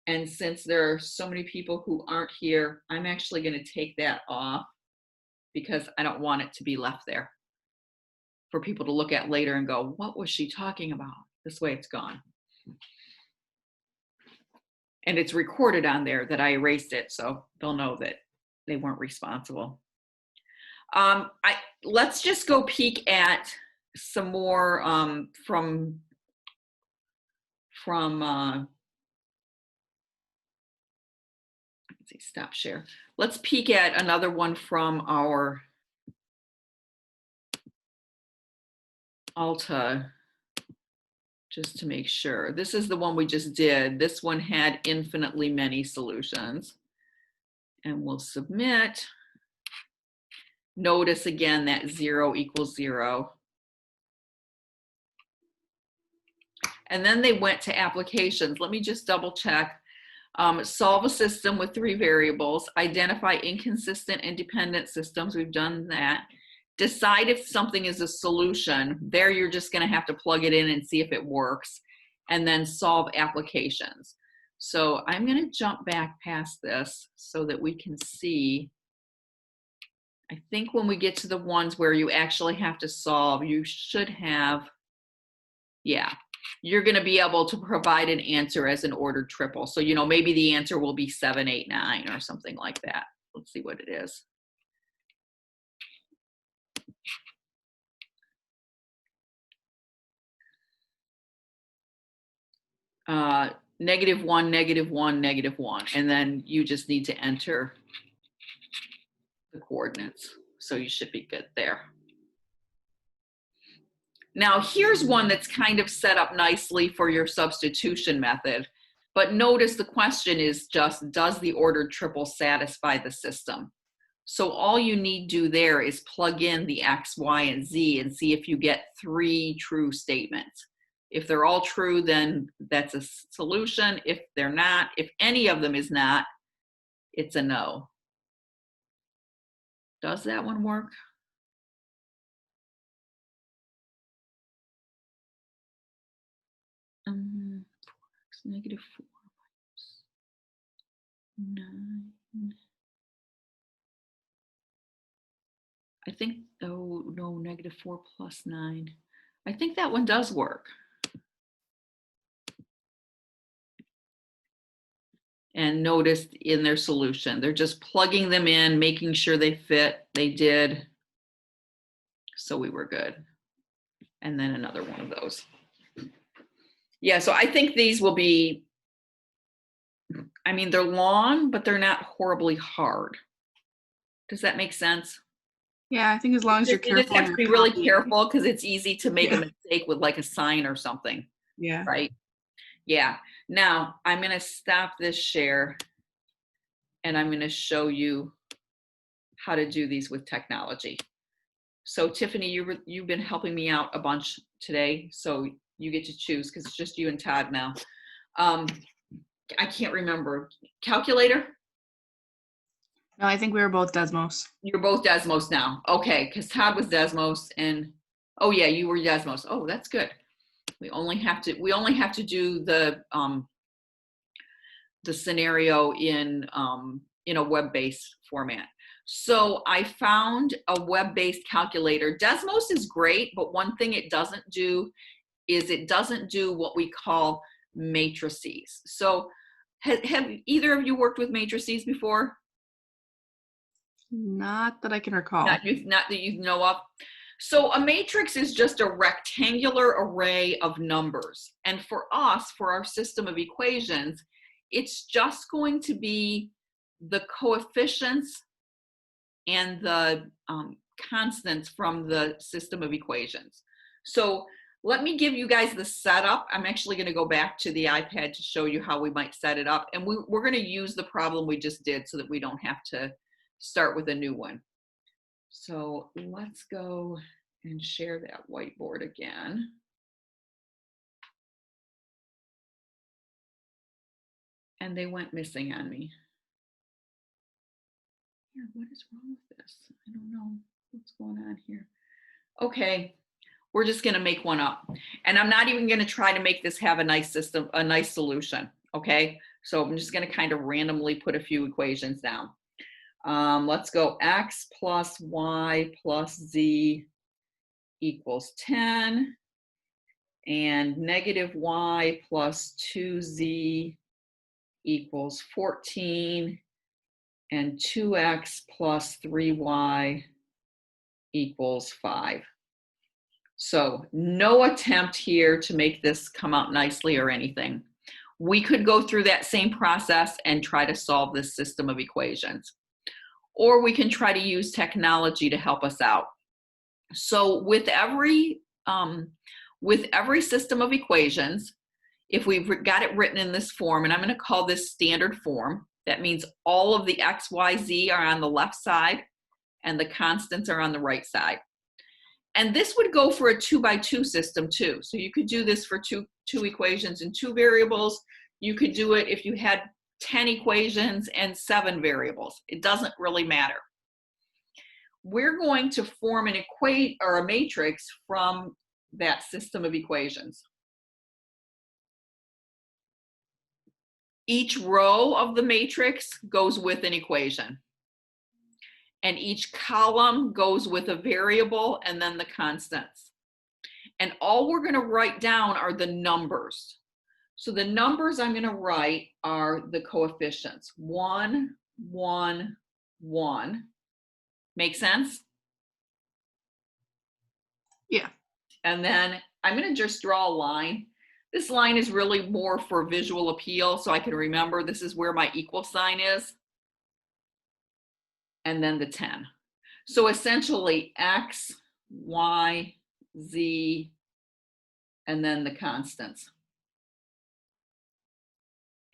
And since there are so many people who aren't here, I'm actually going to take that off because I don't want it to be left there for people to look at later and go, what was she talking about? This way it's gone. And it's recorded on there that I erased it, so they'll know that they weren't responsible. Let's just go peek at some more from let's see, stop share. Let's peek at another one from our Alta, just to make sure. This is the one we just did. This one had infinitely many solutions. And we'll submit. Notice again that 0 equals 0. And then they went to applications. Let me just double check. Solve a system with 3 variables. Identify inconsistent and dependent systems. We've done that. Decide if something is a solution. There you're just going to have to plug it in and see if it works. And then solve applications. So I'm going to jump back past this so that we can see. I think when we get to the ones where you actually have to solve, you should have, yeah, you're going to be able to provide an answer as an ordered triple. So, maybe the answer will be 7, 8, 9 or something like that. Let's see what it is. -1, -1, -1. And then you just need to enter the coordinates. So you should be good there. Now, here's one that's kind of set up nicely for your substitution method. But notice the question is just, does the ordered triple satisfy the system? So all you need to do there is plug in the x, y, and z and see if you get 3 true statements. If they're all true, then that's a solution. If they're not, if any of them is not, it's a no. Does that one work? -4 minus 9. I think, oh no, -4 plus 9. I think that one does work. And notice in their solution, they're just plugging them in, making sure they fit. They did. So we were good. And then another one of those. Yeah, so I think these will be, I mean, they're long, but they're not horribly hard. Does that make sense? yeah, I think as long as you're careful. You just have to be really careful because it's easy to make Yeah. a mistake with like a sign or something. Yeah. Right? Yeah. Now I'm going to stop this share and I'm going to show you how to do these with technology. So Tiffany, you've been helping me out a bunch today, so you get to choose because it's just you and Todd now. I can't remember. Calculator? No, I think we were both Desmos. You're both Desmos now. Okay, because Todd was Desmos and oh yeah, you were Desmos. Oh, that's good. We only have to do the scenario in a web-based format. So I found a web-based calculator. Desmos is great, but one thing it doesn't do is it doesn't do what we call matrices. So have either of you worked with matrices before? Not that I can recall. Not that you know of. So a matrix is just a rectangular array of numbers. And for us, for our system of equations, it's just going to be the coefficients and the constants from the system of equations. So let me give you guys the setup. I'm actually going to go back to the iPad to show you how we might set it up. And we're going to use the problem we just did so that we don't have to start with a new one. So let's go and share that whiteboard again. And they went missing on me. Yeah, what is wrong with this? I don't know what's going on here. Okay, we're just gonna make one up. And I'm not even gonna try to make this have a nice system, a nice solution, okay? So I'm just gonna kind of randomly put a few equations down. Let's go x plus y plus z equals 10, and negative y plus 2z equals 14, and 2x plus 3y equals 5. So no attempt here to make this come out nicely or anything. We could go through that same process and try to solve this system of equations. Or we can try to use technology to help us out. So with every system of equations, if we've got it written in this form, and I'm going to call this standard form, that means all of the x, y, z are on the left side and the constants are on the right side. And this would go for a 2x2 system too. So you could do this for two equations and 2 variables. You could do it if you had 10 equations and 7 variables. It doesn't really matter. We're going to form an a matrix from that system of equations. Each row of the matrix goes with an equation. And each column goes with a variable and then the constants. And all we're going to write down are the numbers. So the numbers I'm going to write are the coefficients. 1, 1, 1. Make sense? Yeah. And then I'm going to just draw a line. This line is really more for visual appeal, so I can remember this is where my equal sign is. And then the 10. So essentially x, y, z, and then the constants.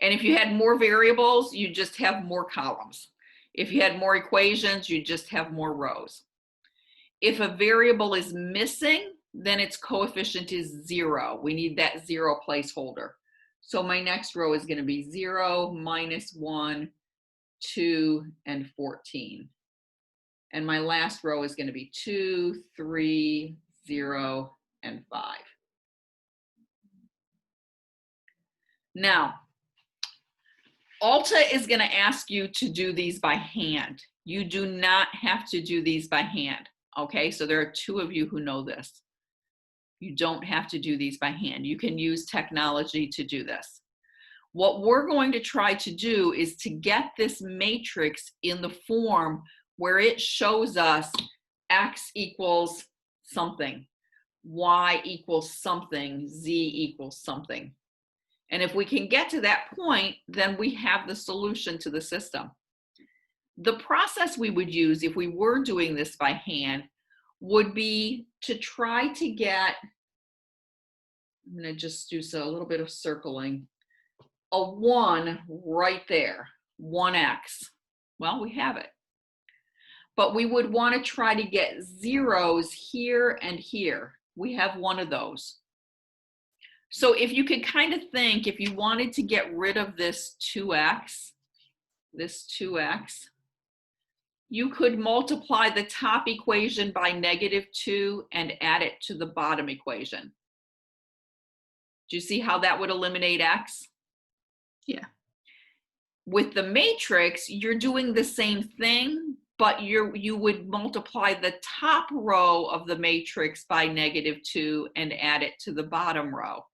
And if you had more variables, you just have more columns. If you had more equations, you just have more rows. If a variable is missing, then its coefficient is 0. We need that 0 placeholder. So my next row is going to be 0, -1, 2, and 14. And my last row is going to be 2, 3, 0, and 5. Now, Alta is going to ask you to do these by hand. You do not have to do these by hand. Okay, so there are 2 of you who know this. You don't have to do these by hand. You can use technology to do this. What we're going to try to do is to get this matrix in the form where it shows us x equals something, y equals something, z equals something. And if we can get to that point, then we have the solution to the system. The process we would use if we were doing this by hand would be to try to get, I'm going to just do a little bit of circling, a 1 right there, 1x. Well, we have it. but we would want to try to get zeros here and here. We have one of those. So if you could kind of think, if you wanted to get rid of this 2x, you could multiply the top equation by -2 and add it to the bottom equation. Do you see how that would eliminate x? Yeah. With the matrix, you're doing the same thing, but you would multiply the top row of the matrix by -2 and add it to the bottom row.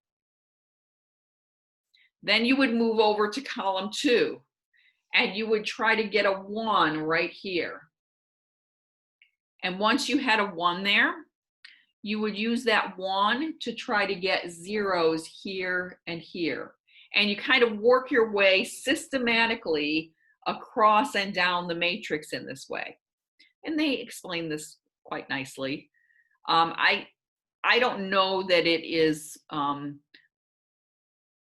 Then you would move over to column 2, and you would try to get a 1 right here. And once you had a 1 there, you would use that 1 to try to get zeros here and here. And you kind of work your way systematically across and down the matrix in this way. And they explain this quite nicely. I don't know that it is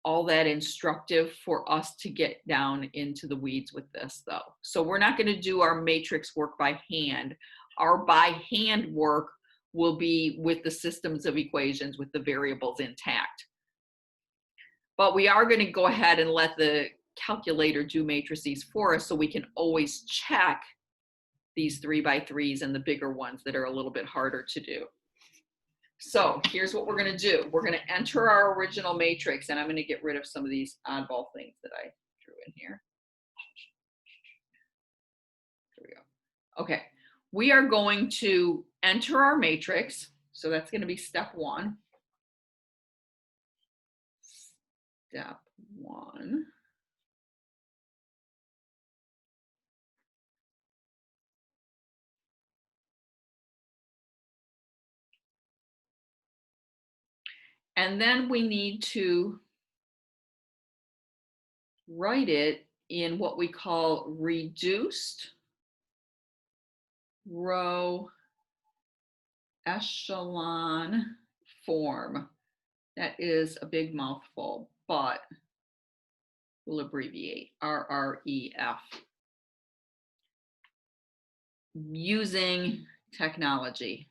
all that instructive for us to get down into the weeds with this, though. So we're not going to do our matrix work by hand. Our by hand work will be with the systems of equations with the variables intact. But we are going to go ahead and let the calculator do matrices for us so we can always check these 3x3s and the bigger ones that are a little bit harder to do. So here's what we're going to do. We're going to enter our original matrix, and I'm going to get rid of some of these oddball things that I drew in here. There we go. Okay, we are going to enter our matrix. So that's going to be step 1. Step 1. And then we need to write it in what we call reduced row echelon form. That is a big mouthful, but we'll abbreviate RREF using technology.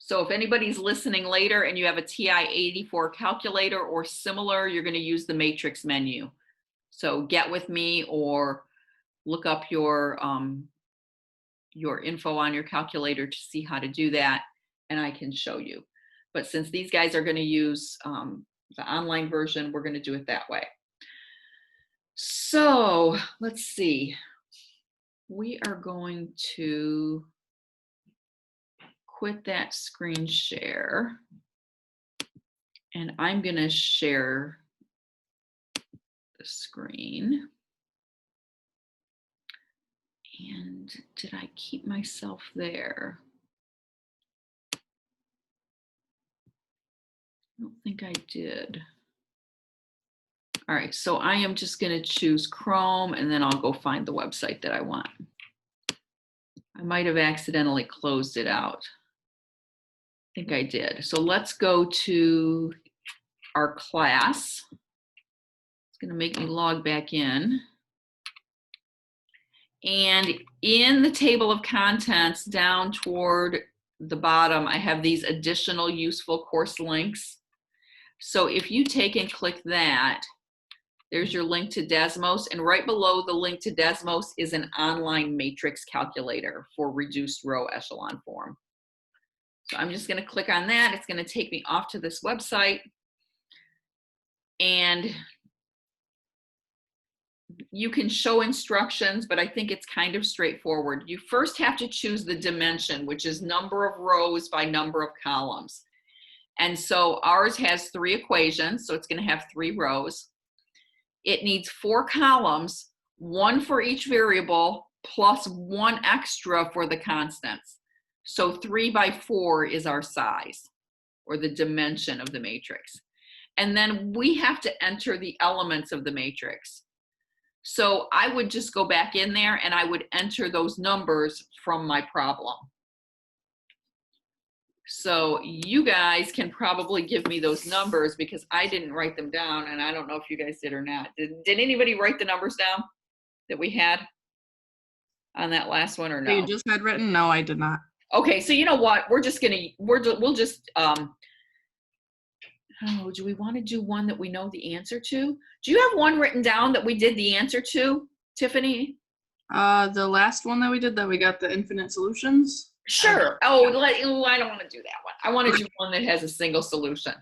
So if anybody's listening later and you have a TI-84 calculator or similar, you're going to use the matrix menu. So get with me or look up your info on your calculator to see how to do that, and I can show you. But since these guys are going to use the online version, we're going to do it that way. So let's see. We are going to quit that screen share, and I'm going to share the screen. And did I keep myself there? I don't think I did. All right, so I am just going to choose Chrome, and then I'll go find the website that I want. I might have accidentally closed it out. I think I did. So let's go to our class. It's going to make me log back in. And in the table of contents down toward the bottom, I have these additional useful course links. So if you take and click that, there's your link to Desmos, and right below the link to Desmos is an online matrix calculator for reduced row echelon form. So I'm just going to click on that. It's going to take me off to this website, and you can show instructions, but I think it's kind of straightforward. You first have to choose the dimension, which is number of rows by number of columns. And so ours has 3 equations, so it's going to have 3 rows. It needs 4 columns, 1 for each variable, plus 1 extra for the constants. So 3 by 4 is our size, or the dimension of the matrix. And then we have to enter the elements of the matrix. So I would just go back in there and I would enter those numbers from my problem. So you guys can probably give me those numbers because I didn't write them down, and I don't know if you guys did or not. Did anybody write the numbers down? that we had on that last one, or That you no? just had written? No, I did not. Okay, so you know what? We'll just, oh, do we want to do one that we know the answer to? Do you have one written down that we did the answer to, Tiffany? The last one that we did that we got the infinite solutions. Sure. Oh, I don't want to do that one. I want to do one that has a single solution.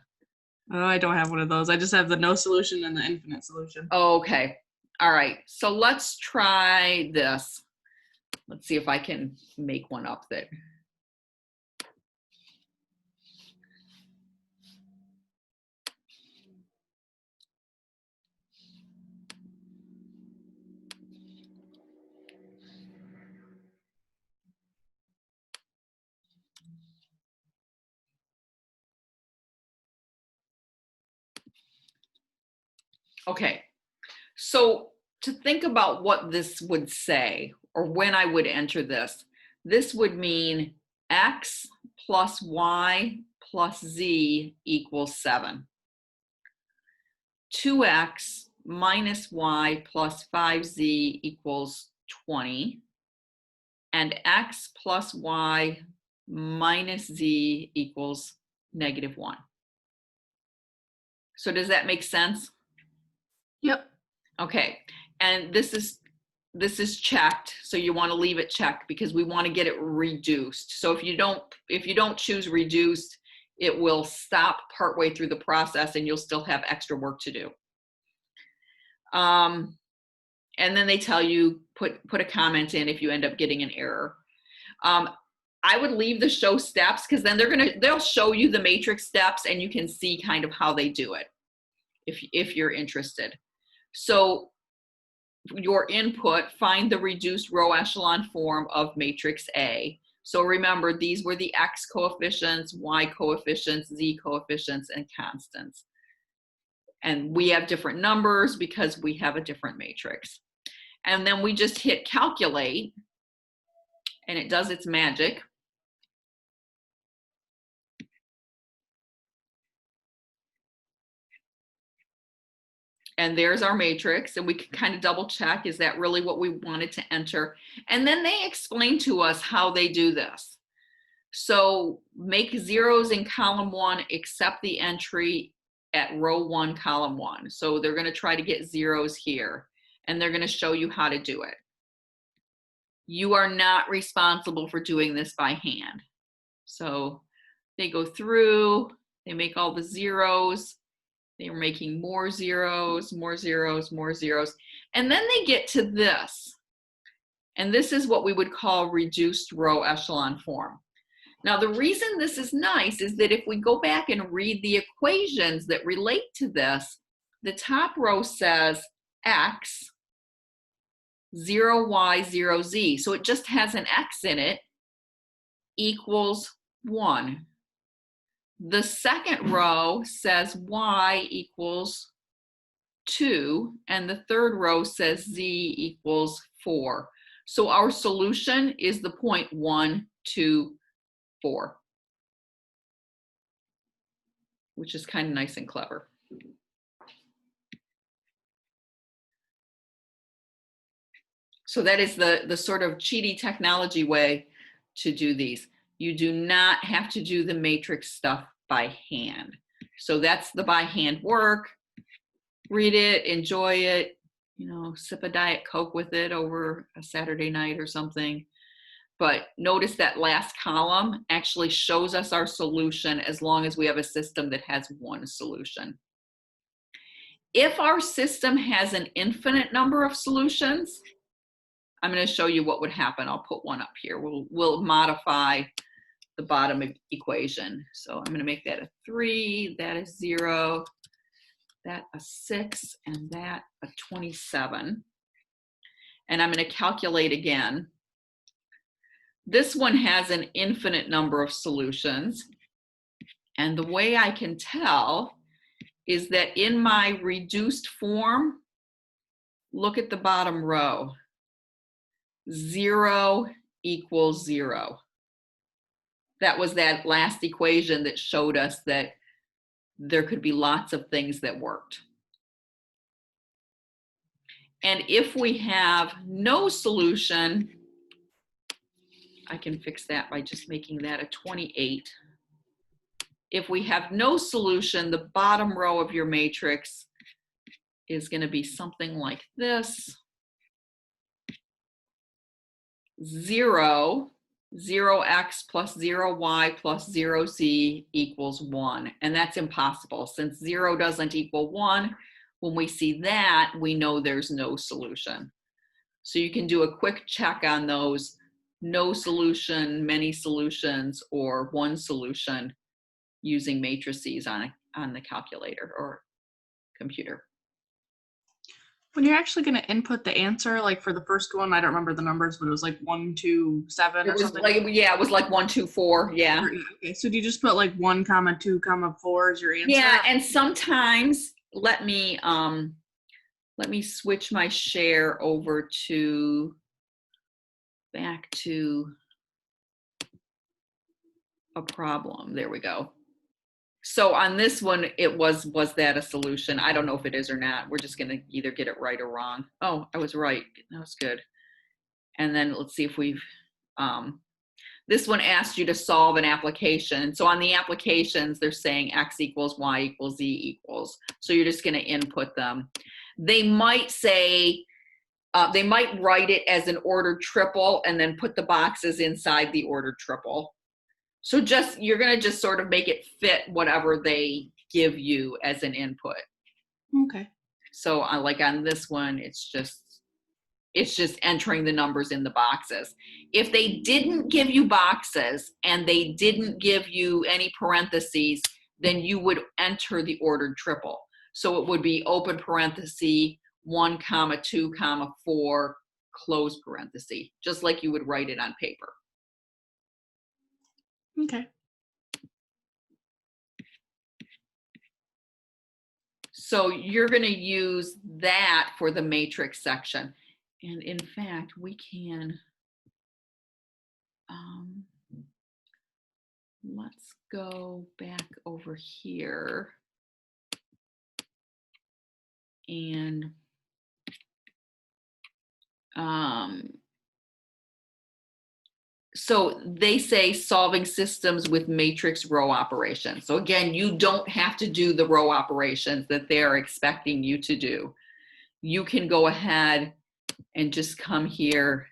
Oh, I don't have one of those. I just have the no solution and the infinite solution. Okay. All right. So let's try this. Let's see if I can make one up that. Okay. So to think about what this would say, or when I would enter this, this would mean x plus y plus z equals 7. 2x minus y plus 5z equals 20. And x plus y minus z equals -1. So does that make sense? Yep. Okay, and this is checked, so you want to leave it checked because we want to get it reduced. So if you don't choose reduced, it will stop partway through the process and you'll still have extra work to do. And then they tell you put a comment in if you end up getting an error. I would leave the show steps because then they'll show you the matrix steps and you can see kind of how they do it if you're interested. So your input, find the reduced row echelon form of matrix A. So remember, these were the x coefficients, y coefficients, z coefficients, and constants. And we have different numbers because we have a different matrix. And then we just hit calculate, and it does its magic. And there's our matrix, and we can kind of double check, is that really what we wanted to enter? And then they explain to us how they do this. So make zeros in column 1 except the entry at row 1, column 1. So they're going to try to get zeros here, and they're going to show you how to do it. You are not responsible for doing this by hand. So they go through, they make all the zeros. They are making more zeros, more zeros, more zeros. And then they get to this. And this is what we would call reduced row echelon form. Now, the reason this is nice is that if we go back and read the equations that relate to this, the top row says x, 0y, 0z. So it just has an x in it, equals 1. The second row says y equals 2, and the third row says z equals 4. So our solution is the point 1, 2, 4, which is kind of nice and clever. So that is the sort of cheaty technology way to do these. You do not have to do the matrix stuff by hand. So that's the by hand work. Read it, enjoy it, sip a Diet Coke with it over a Saturday night or something. But notice that last column actually shows us our solution as long as we have a system that has one solution. If our system has an infinite number of solutions, I'm going to show you what would happen. I'll put one up here. We'll modify the bottom equation. So I'm going to make that a 3, that is 0, that a 6, and that a 27. And I'm going to calculate again. This one has an infinite number of solutions. And the way I can tell is that in my reduced form, look at the bottom row. 0 equals 0. That was that last equation that showed us that there could be lots of things that worked. And if we have no solution, I can fix that by just making that a 28. If we have no solution, the bottom row of your matrix is going to be something like this. 0, 0x plus 0y plus 0z equals 1. And that's impossible. Since 0 doesn't equal 1, when we see that, we know there's no solution. So you can do a quick check on those: no solution, many solutions, or one solution using matrices on the calculator or computer. When you're actually going to input the answer, like for the first one, I don't remember the numbers, but it was like 1, 2, 7 It or was something. like, yeah, it was like 1, 2, 4. Yeah. Okay, so do you just put like 1, 2, 4 as your answer? Yeah, and sometimes let me switch my share over to back to a problem. There we go. So on this one, it was that a solution? I don't know if it is or not. We're just going to either get it right or wrong. Oh, I was right. That was good. And then let's see if we've, this one asked you to solve an application. So on the applications, they're saying X equals Y equals Z equals. So you're just going to input them. They might say, they might write it as an ordered triple and then put the boxes inside the ordered triple. So you're going to just sort of make it fit whatever they give you as an input. Okay. So like on this one, it's just entering the numbers in the boxes. If they didn't give you boxes and they didn't give you any parentheses, then you would enter the ordered triple. So it would be open parenthesis, 1, 2, 4, close parenthesis, just like you would write it on paper. Okay. So you're going to use that for the matrix section. And in fact, we can, let's go back over here. And so they say solving systems with matrix row operations. So again, you don't have to do the row operations that they're expecting you to do. You can go ahead and just come here.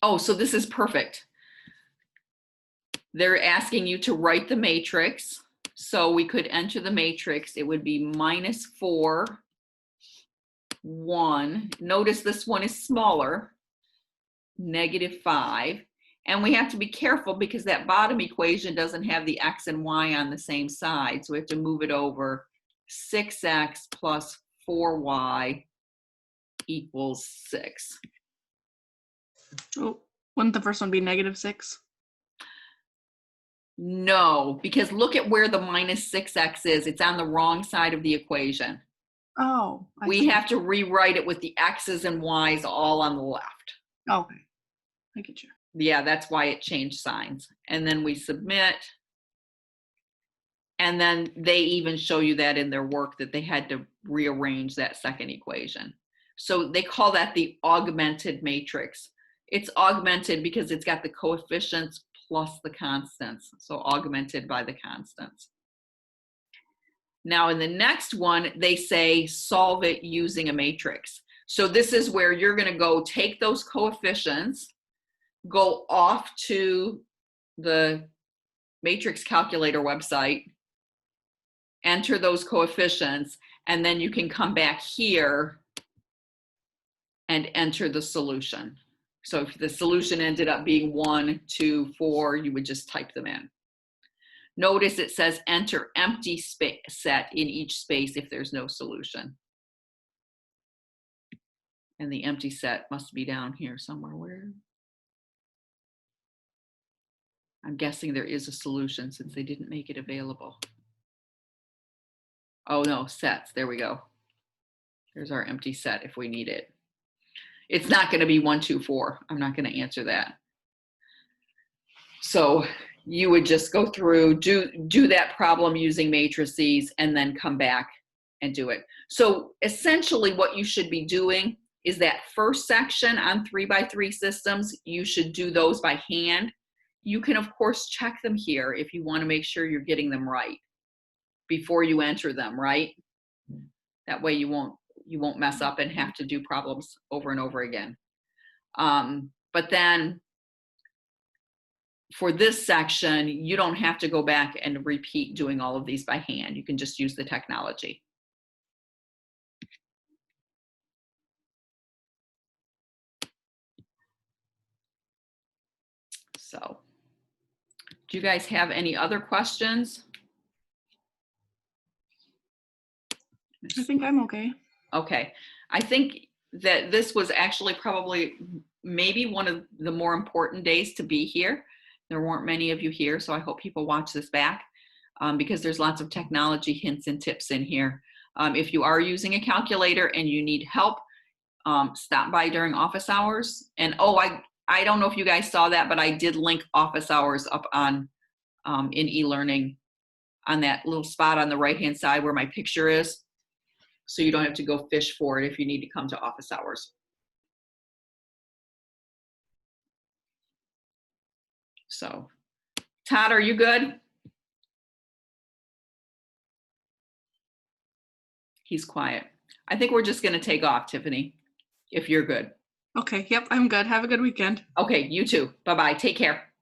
Oh, so this is perfect. They're asking you to write the matrix. So we could enter the matrix. It would be -4, 1. Notice this one is smaller, -5. And we have to be careful because that bottom equation doesn't have the x and y on the same side. So we have to move it over. 6x plus 4y equals 6. Oh, wouldn't the first one be -6? No, because look at where the -6x is. It's on the wrong side of the equation. Oh, We have to rewrite it with the x's and y's all on the left. Okay, I get you. Yeah, that's why it changed signs. And then we submit. And then they even show you that in their work that they had to rearrange that second equation. So they call that the augmented matrix. It's augmented because it's got the coefficients plus the constants. So augmented by the constants. Now in the next one, they say solve it using a matrix. So this is where you're going to go take those coefficients, go off to the matrix calculator website, enter those coefficients, and then you can come back here and enter the solution. So if the solution ended up being 1, 2, 4, you would just type them in. Notice it says enter empty space set in each space if there's no solution. And the empty set must be down here somewhere. Where? I'm guessing there is a solution since they didn't make it available. Oh no, sets, there we go. There's our empty set if we need it. It's not going to be 1, 2, 4. I'm not going to answer that. So you would just go through, do that problem using matrices, and then come back and do it. So essentially what you should be doing is that first section on 3x3 systems, you should do those by hand. You can of course check them here if you want to make sure you're getting them right before you enter them, right? That way you won't mess up and have to do problems over and over again. But then for this section, you don't have to go back and repeat doing all of these by hand. You can just use the technology. So, do you guys have any other questions? I think I'm okay. Okay. I think that this was actually probably maybe one of the more important days to be here. There weren't many of you here, so I hope people watch this back because there's lots of technology hints and tips in here. If you are using a calculator and you need help, stop by during office hours. And oh, I don't know if you guys saw that, but I did link office hours up on in e-learning on that little spot on the right-hand side where my picture is. So you don't have to go fish for it if you need to come to office hours. So, Todd, are you good? He's quiet. I think we're just going to take off, Tiffany, if you're good. Okay, yep, I'm good. Have a good weekend. Okay, you too. Bye-bye. Take care.